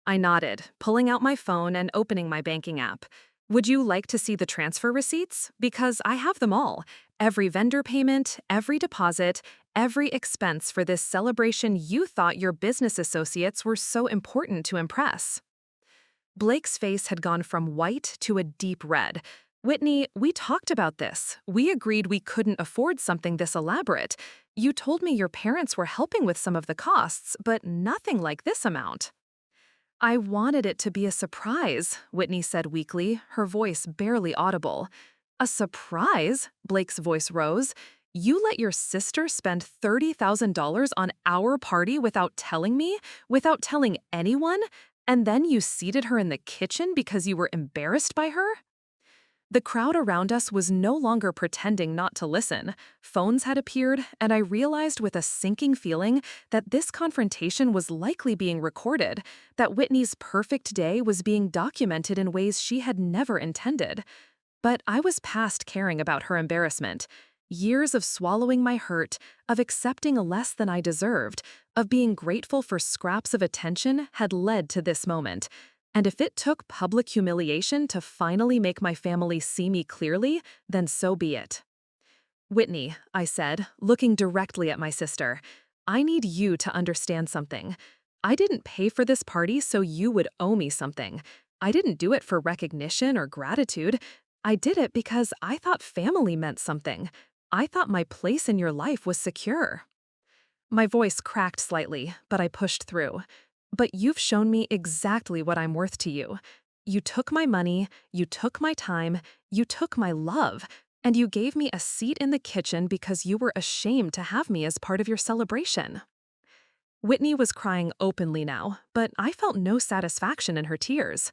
I nodded, pulling out my phone and opening my banking app. Would you like to see the transfer receipts? Because I have them all. Every vendor payment, every deposit, every expense for this celebration you thought your business associates were so important to impress. Blake's face had gone from white to a deep red. Whitney, we talked about this. We agreed we couldn't afford something this elaborate. You told me your parents were helping with some of the costs, but nothing like this amount. I wanted it to be a surprise, Whitney said weakly, her voice barely audible. A surprise? Blake's voice rose. You let your sister spend $30,000 on our party without telling me, without telling anyone, and then you seated her in the kitchen because you were embarrassed by her? The crowd around us was no longer pretending not to listen. Phones had appeared, and I realized with a sinking feeling that this confrontation was likely being recorded, that Whitney's perfect day was being documented in ways she had never intended. But I was past caring about her embarrassment. Years of swallowing my hurt, of accepting less than I deserved, of being grateful for scraps of attention had led to this moment. And if it took public humiliation to finally make my family see me clearly, then so be it. Whitney, I said, looking directly at my sister, I need you to understand something. I didn't pay for this party so you would owe me something. I didn't do it for recognition or gratitude. I did it because I thought family meant something. I thought my place in your life was secure. My voice cracked slightly, but I pushed through. But you've shown me exactly what I'm worth to you. You took my money, you took my time, you took my love, and you gave me a seat in the kitchen because you were ashamed to have me as part of your celebration. Whitney was crying openly now, but I felt no satisfaction in her tears.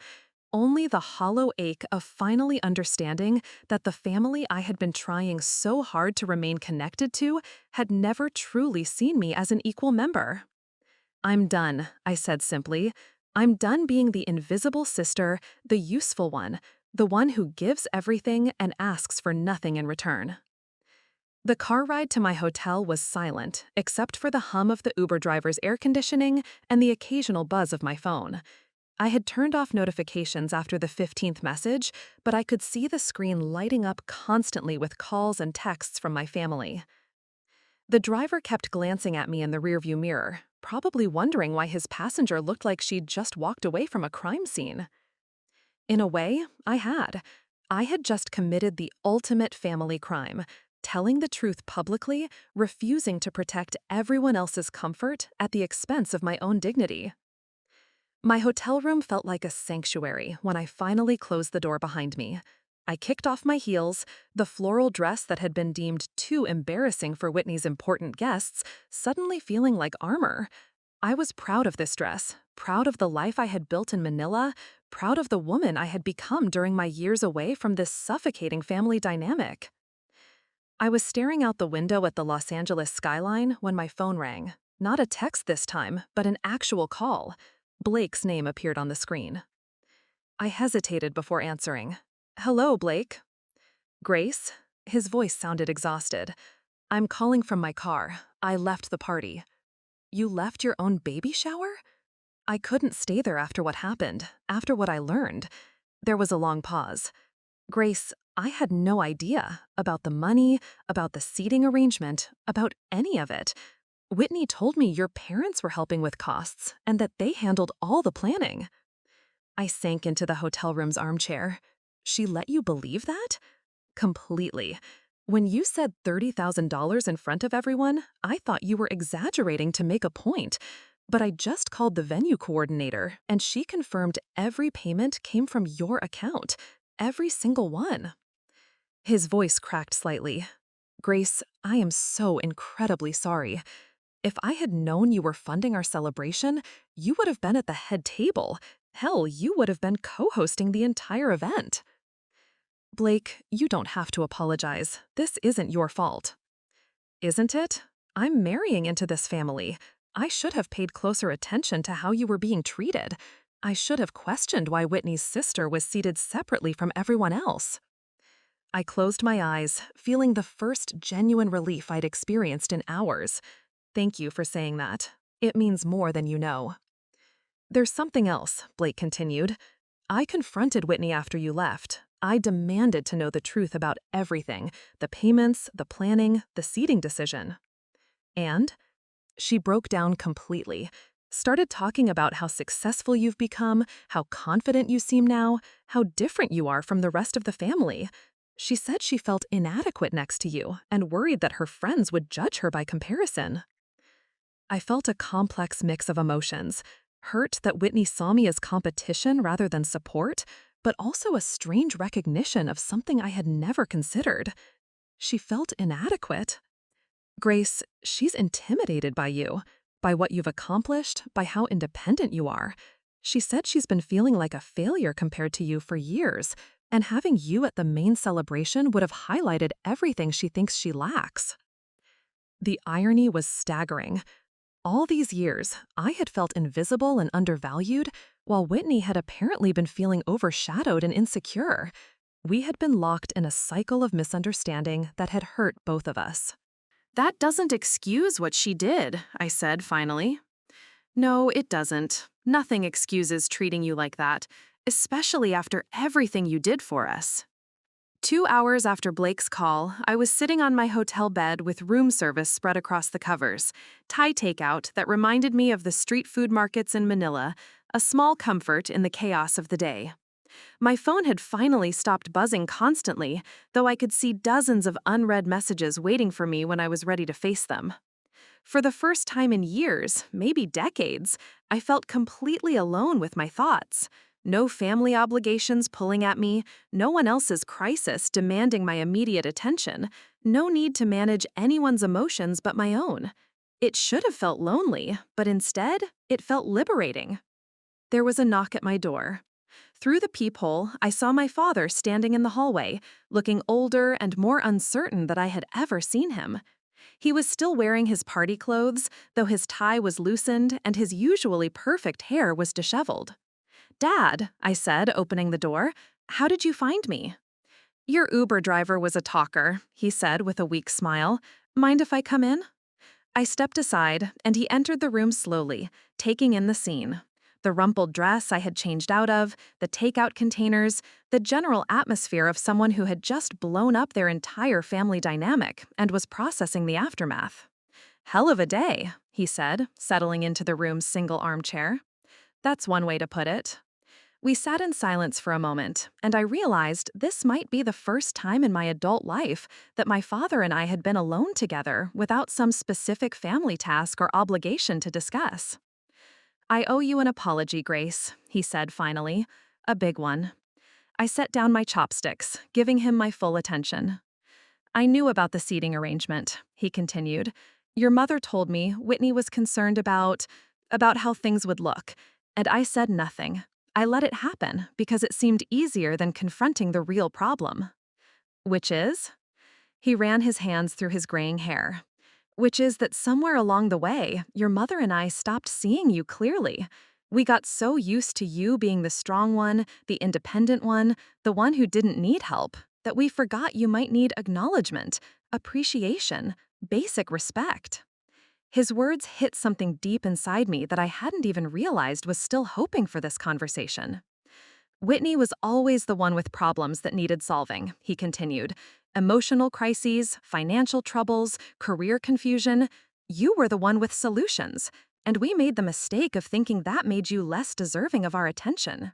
Only the hollow ache of finally understanding that the family I had been trying so hard to remain connected to had never truly seen me as an equal member. I'm done, I said simply. I'm done being the invisible sister, the useful one, the one who gives everything and asks for nothing in return. The car ride to my hotel was silent, except for the hum of the Uber driver's air conditioning and the occasional buzz of my phone. I had turned off notifications after the 15th message, but I could see the screen lighting up constantly with calls and texts from my family. The driver kept glancing at me in the rearview mirror, probably wondering why his passenger looked like she'd just walked away from a crime scene. In a way, I had. I had just committed the ultimate family crime, telling the truth publicly, refusing to protect everyone else's comfort at the expense of my own dignity. My hotel room felt like a sanctuary when I finally closed the door behind me. I kicked off my heels, the floral dress that had been deemed too embarrassing for Whitney's important guests suddenly feeling like armor. I was proud of this dress, proud of the life I had built in Manila, proud of the woman I had become during my years away from this suffocating family dynamic. I was staring out the window at the Los Angeles skyline when my phone rang. Not a text this time, but an actual call. Blake's name appeared on the screen. I hesitated before answering. Hello, Blake. Grace? His voice sounded exhausted. I'm calling from my car. I left the party. You left your own baby shower? I couldn't stay there after what happened, after what I learned. There was a long pause. Grace, I had no idea about the money, about the seating arrangement, about any of it. Whitney told me your parents were helping with costs and that they handled all the planning. I sank into the hotel room's armchair. She let you believe that? Completely. When you said $30,000 in front of everyone, I thought you were exaggerating to make a point. But I just called the venue coordinator, and she confirmed every payment came from your account. Every single one. His voice cracked slightly. Grace, I am so incredibly sorry. If I had known you were funding our celebration, you would have been at the head table. Hell, you would have been co-hosting the entire event. Blake, you don't have to apologize. This isn't your fault. Isn't it? I'm marrying into this family. I should have paid closer attention to how you were being treated. I should have questioned why Whitney's sister was seated separately from everyone else. I closed my eyes, feeling the first genuine relief I'd experienced in hours. Thank you for saying that. It means more than you know. There's something else, Blake continued. I confronted Whitney after you left. I demanded to know the truth about everything, the payments, the planning, the seating decision. And she broke down completely, started talking about how successful you've become, how confident you seem now, how different you are from the rest of the family. She said she felt inadequate next to you and worried that her friends would judge her by comparison. I felt a complex mix of emotions, hurt that Whitney saw me as competition rather than support, but also a strange recognition of something I had never considered. She felt inadequate. Grace, she's intimidated by you, by what you've accomplished, by how independent you are. She said she's been feeling like a failure compared to you for years, and having you at the main celebration would have highlighted everything she thinks she lacks. The irony was staggering. All these years, I had felt invisible and undervalued, while Whitney had apparently been feeling overshadowed and insecure. We had been locked in a cycle of misunderstanding that had hurt both of us. That doesn't excuse what she did, I said finally. No, it doesn't. Nothing excuses treating you like that, especially after everything you did for us. 2 hours after Blake's call, I was sitting on my hotel bed with room service spread across the covers, Thai takeout that reminded me of the street food markets in Manila, a small comfort in the chaos of the day. My phone had finally stopped buzzing constantly, though I could see dozens of unread messages waiting for me when I was ready to face them. For the first time in years, maybe decades, I felt completely alone with my thoughts. No family obligations pulling at me, no one else's crisis demanding my immediate attention, no need to manage anyone's emotions but my own. It should have felt lonely, but instead, it felt liberating. There was a knock at my door. Through the peephole, I saw my father standing in the hallway, looking older and more uncertain than I had ever seen him. He was still wearing his party clothes, though his tie was loosened and his usually perfect hair was disheveled. "Dad," I said, opening the door, "how did you find me?" "Your Uber driver was a talker," he said with a weak smile. "Mind if I come in?" I stepped aside, and he entered the room slowly, taking in the scene. The rumpled dress I had changed out of, the takeout containers, the general atmosphere of someone who had just blown up their entire family dynamic and was processing the aftermath. "Hell of a day," he said, settling into the room's single armchair. "That's one way to put it." We sat in silence for a moment, and I realized this might be the first time in my adult life that my father and I had been alone together without some specific family task or obligation to discuss. "I owe you an apology, Grace," he said finally. "A big one." I set down my chopsticks, giving him my full attention. "I knew about the seating arrangement," he continued. "Your mother told me Whitney was concerned about how things would look, and I said nothing. I let it happen because it seemed easier than confronting the real problem." "Which is?" He ran his hands through his graying hair. "Which is that somewhere along the way, your mother and I stopped seeing you clearly. We got so used to you being the strong one, the independent one, the one who didn't need help, that we forgot you might need acknowledgement, appreciation, basic respect." His words hit something deep inside me that I hadn't even realized was still hoping for this conversation. "Whitney was always the one with problems that needed solving," he continued. "Emotional crises, financial troubles, career confusion. You were the one with solutions, and we made the mistake of thinking that made you less deserving of our attention."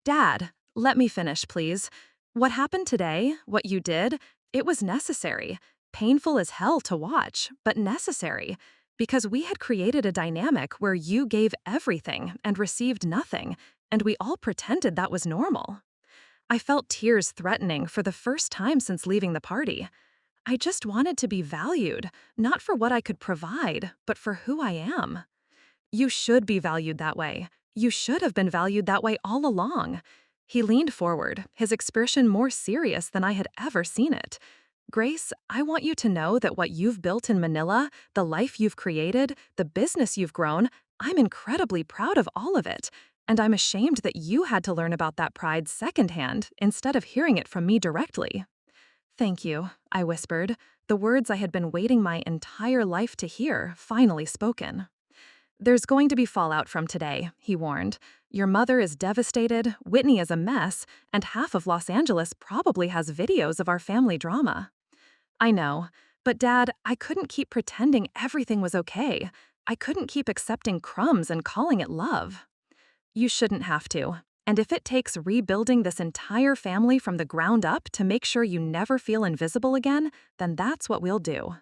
"Dad, let me finish, please. What happened today, what you did, it was necessary. Painful as hell to watch, but necessary. Because we had created a dynamic where you gave everything and received nothing, and we all pretended that was normal." I felt tears threatening for the first time since leaving the party. I just wanted to be valued, not for what I could provide, but for who I am. "You should be valued that way. You should have been valued that way all along." He leaned forward, his expression more serious than I had ever seen it. "Grace, I want you to know that what you've built in Manila, the life you've created, the business you've grown, I'm incredibly proud of all of it. And I'm ashamed that you had to learn about that pride secondhand instead of hearing it from me directly." "Thank you," I whispered, the words I had been waiting my entire life to hear finally spoken. "There's going to be fallout from today," he warned. "Your mother is devastated, Whitney is a mess, and half of Los Angeles probably has videos of our family drama." I know, but Dad, I couldn't keep pretending everything was okay. I couldn't keep accepting crumbs and calling it love. You shouldn't have to. And if it takes rebuilding this entire family from the ground up to make sure you never feel invisible again, then that's what we'll do.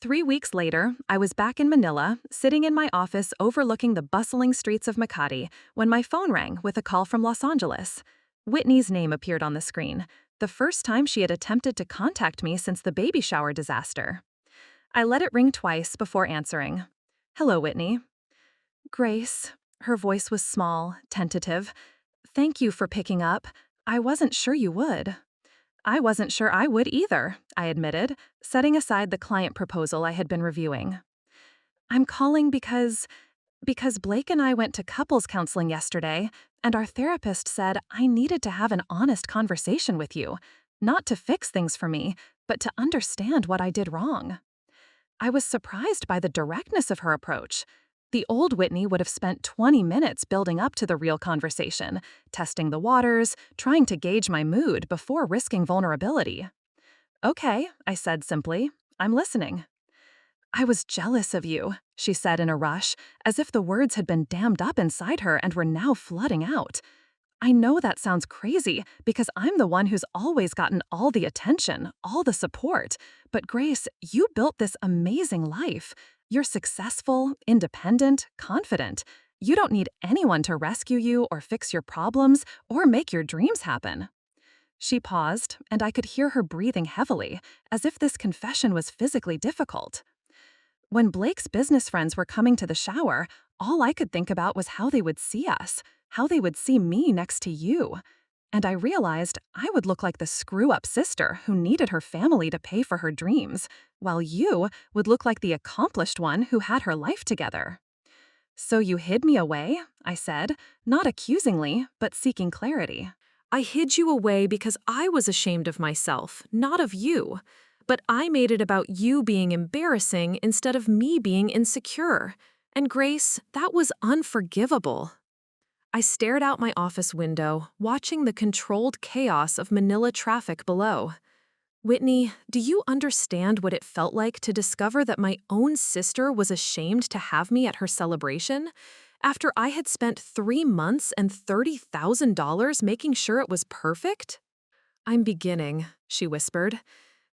3 weeks later, I was back in Manila, sitting in my office overlooking the bustling streets of Makati, when my phone rang with a call from Los Angeles. Whitney's name appeared on the screen, the first time she had attempted to contact me since the baby shower disaster. I let it ring twice before answering. "Hello, Whitney." "Grace." Her voice was small, tentative. "Thank you for picking up. I wasn't sure you would." "I wasn't sure I would either," I admitted, setting aside the client proposal I had been reviewing. "I'm calling because Blake and I went to couples counseling yesterday, and our therapist said I needed to have an honest conversation with you, not to fix things for me, but to understand what I did wrong." I was surprised by the directness of her approach. The old Whitney would have spent 20 minutes building up to the real conversation, testing the waters, trying to gauge my mood before risking vulnerability. "Okay," I said simply. "I'm listening." "I was jealous of you," she said in a rush, as if the words had been dammed up inside her and were now flooding out. "I know that sounds crazy because I'm the one who's always gotten all the attention, all the support. But Grace, you built this amazing life. You're successful, independent, confident. You don't need anyone to rescue you or fix your problems or make your dreams happen." She paused, and I could hear her breathing heavily, as if this confession was physically difficult. When Blake's business friends were coming to the shower, all I could think about was how they would see us, how they would see me next to you. And I realized I would look like the screw-up sister who needed her family to pay for her dreams, while you would look like the accomplished one who had her life together. "So you hid me away?" I said, not accusingly, but seeking clarity. I hid you away because I was ashamed of myself, not of you. But I made it about you being embarrassing instead of me being insecure. And Grace, that was unforgivable. I stared out my office window, watching the controlled chaos of Manila traffic below. Whitney, do you understand what it felt like to discover that my own sister was ashamed to have me at her celebration? After I had spent 3 months and $30,000 making sure it was perfect? "I'm beginning," she whispered.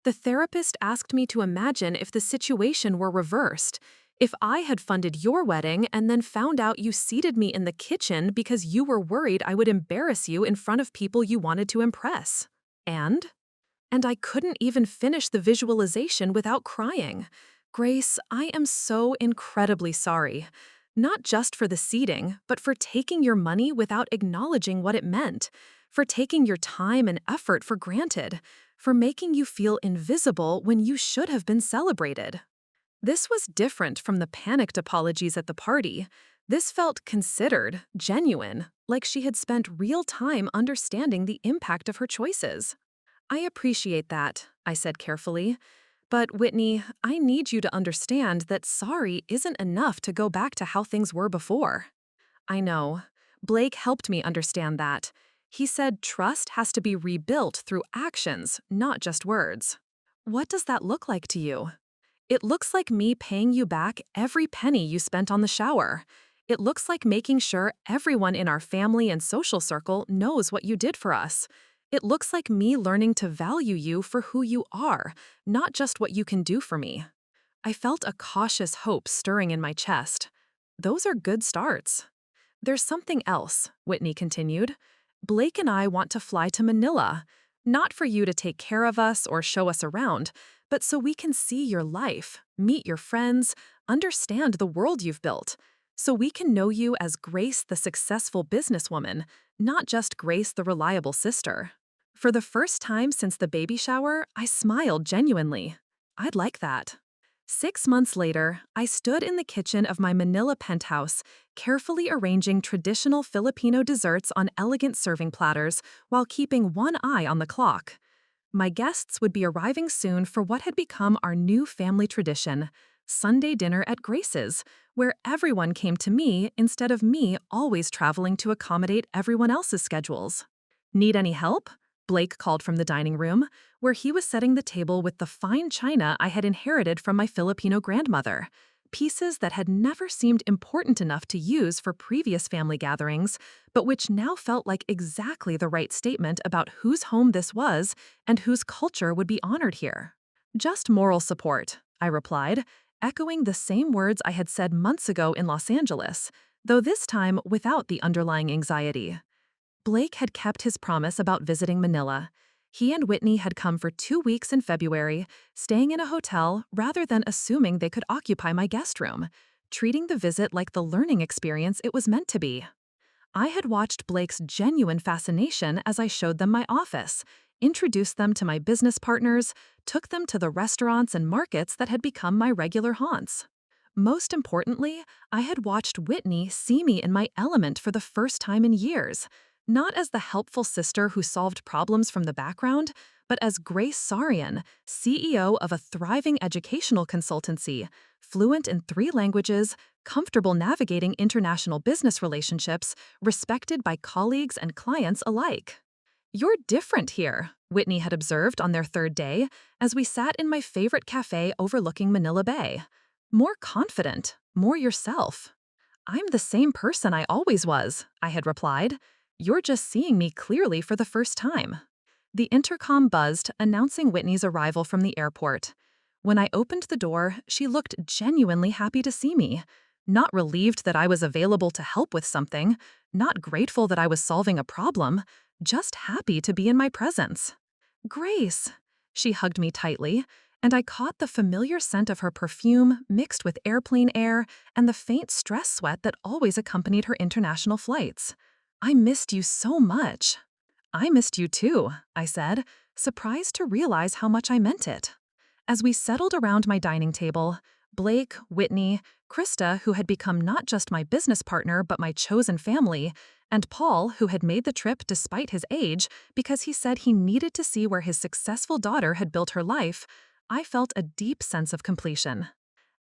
"The therapist asked me to imagine if the situation were reversed. If I had funded your wedding and then found out you seated me in the kitchen because you were worried I would embarrass you in front of people you wanted to impress. And I couldn't even finish the visualization without crying. Grace, I am so incredibly sorry. Not just for the seating, but for taking your money without acknowledging what it meant, for taking your time and effort for granted, for making you feel invisible when you should have been celebrated." This was different from the panicked apologies at the party. This felt considered, genuine, like she had spent real time understanding the impact of her choices. "I appreciate that," I said carefully. "But Whitney, I need you to understand that sorry isn't enough to go back to how things were before." "I know. Blake helped me understand that. He said trust has to be rebuilt through actions, not just words." "What does that look like to you?" "It looks like me paying you back every penny you spent on the shower. It looks like making sure everyone in our family and social circle knows what you did for us. It looks like me learning to value you for who you are, not just what you can do for me." I felt a cautious hope stirring in my chest. Those are good starts. "There's something else," Whitney continued. "Blake and I want to fly to Manila, not for you to take care of us or show us around, but so we can see your life, meet your friends, understand the world you've built, so we can know you as Grace the successful businesswoman, not just Grace the reliable sister." For the first time since the baby shower, I smiled genuinely. I'd like that. 6 months later, I stood in the kitchen of my Manila penthouse, carefully arranging traditional Filipino desserts on elegant serving platters while keeping one eye on the clock. My guests would be arriving soon for what had become our new family tradition, Sunday dinner at Grace's, where everyone came to me instead of me always traveling to accommodate everyone else's schedules. Need any help? Blake called from the dining room, where he was setting the table with the fine china I had inherited from my Filipino grandmother. Pieces that had never seemed important enough to use for previous family gatherings, but which now felt like exactly the right statement about whose home this was and whose culture would be honored here. Just moral support, I replied, echoing the same words I had said months ago in Los Angeles, though this time without the underlying anxiety. Blake had kept his promise about visiting Manila. He and Whitney had come for 2 weeks in February, staying in a hotel rather than assuming they could occupy my guest room, treating the visit like the learning experience it was meant to be. I had watched Blake's genuine fascination as I showed them my office, introduced them to my business partners, took them to the restaurants and markets that had become my regular haunts. Most importantly, I had watched Whitney see me in my element for the first time in years, not as the helpful sister who solved problems from the background, but as Grace Sarian, CEO of a thriving educational consultancy, fluent in 3 languages, comfortable navigating international business relationships, respected by colleagues and clients alike. "You're different here," Whitney had observed on their 3rd day as we sat in my favorite cafe overlooking Manila Bay. "More confident, more yourself." "I'm the same person I always was," I had replied. "You're just seeing me clearly for the first time." The intercom buzzed, announcing Whitney's arrival from the airport. When I opened the door, she looked genuinely happy to see me. Not relieved that I was available to help with something, not grateful that I was solving a problem, just happy to be in my presence. "Grace!" She hugged me tightly, and I caught the familiar scent of her perfume mixed with airplane air and the faint stress sweat that always accompanied her international flights. "I missed you so much." "I missed you too," I said, surprised to realize how much I meant it. As we settled around my dining table, Blake, Whitney, Krista, who had become not just my business partner but my chosen family, and Paul, who had made the trip despite his age because he said he needed to see where his successful daughter had built her life, I felt a deep sense of completion.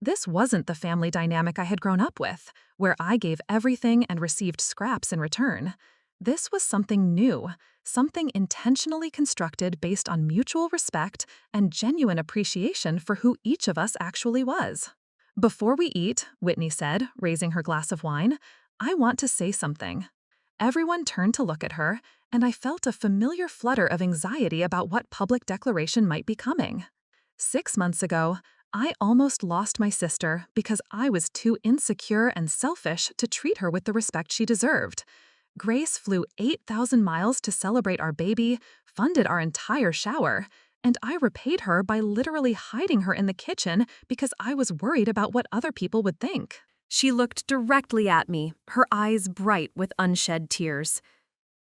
This wasn't the family dynamic I had grown up with, where I gave everything and received scraps in return. This was something new, something intentionally constructed based on mutual respect and genuine appreciation for who each of us actually was. "Before we eat," Whitney said, raising her glass of wine, "I want to say something." Everyone turned to look at her, and I felt a familiar flutter of anxiety about what public declaration might be coming. 6 months ago, I almost lost my sister because I was too insecure and selfish to treat her with the respect she deserved. Grace flew 8,000 miles to celebrate our baby, funded our entire shower, and I repaid her by literally hiding her in the kitchen because I was worried about what other people would think. She looked directly at me, her eyes bright with unshed tears.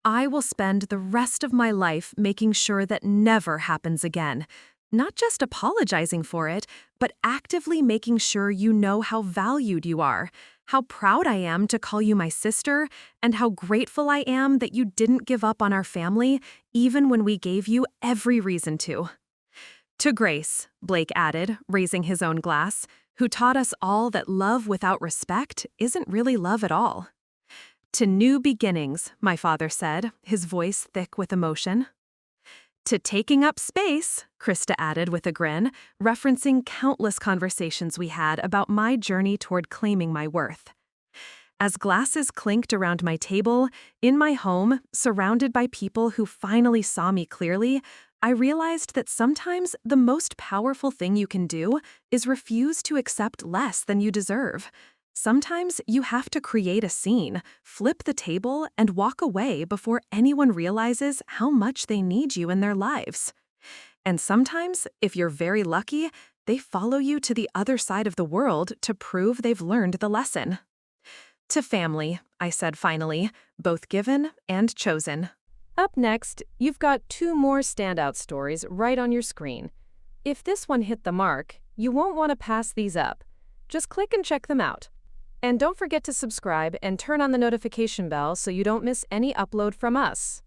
"I will spend the rest of my life making sure that never happens again. Not just apologizing for it, but actively making sure you know how valued you are, how proud I am to call you my sister, and how grateful I am that you didn't give up on our family, even when we gave you every reason to." "To Grace," Blake added, raising his own glass, "who taught us all that love without respect isn't really love at all." "To new beginnings," my father said, his voice thick with emotion. "To taking up space," Krista added with a grin, referencing countless conversations we had about my journey toward claiming my worth. As glasses clinked around my table, in my home, surrounded by people who finally saw me clearly, I realized that sometimes the most powerful thing you can do is refuse to accept less than you deserve. Sometimes you have to create a scene, flip the table, and walk away before anyone realizes how much they need you in their lives. And sometimes, if you're very lucky, they follow you to the other side of the world to prove they've learned the lesson. "To family," I said finally, both given and chosen. Up next, you've got 2 more standout stories right on your screen. If this one hit the mark, you won't want to pass these up. Just click and check them out. And don't forget to subscribe and turn on the notification bell so you don't miss any upload from us.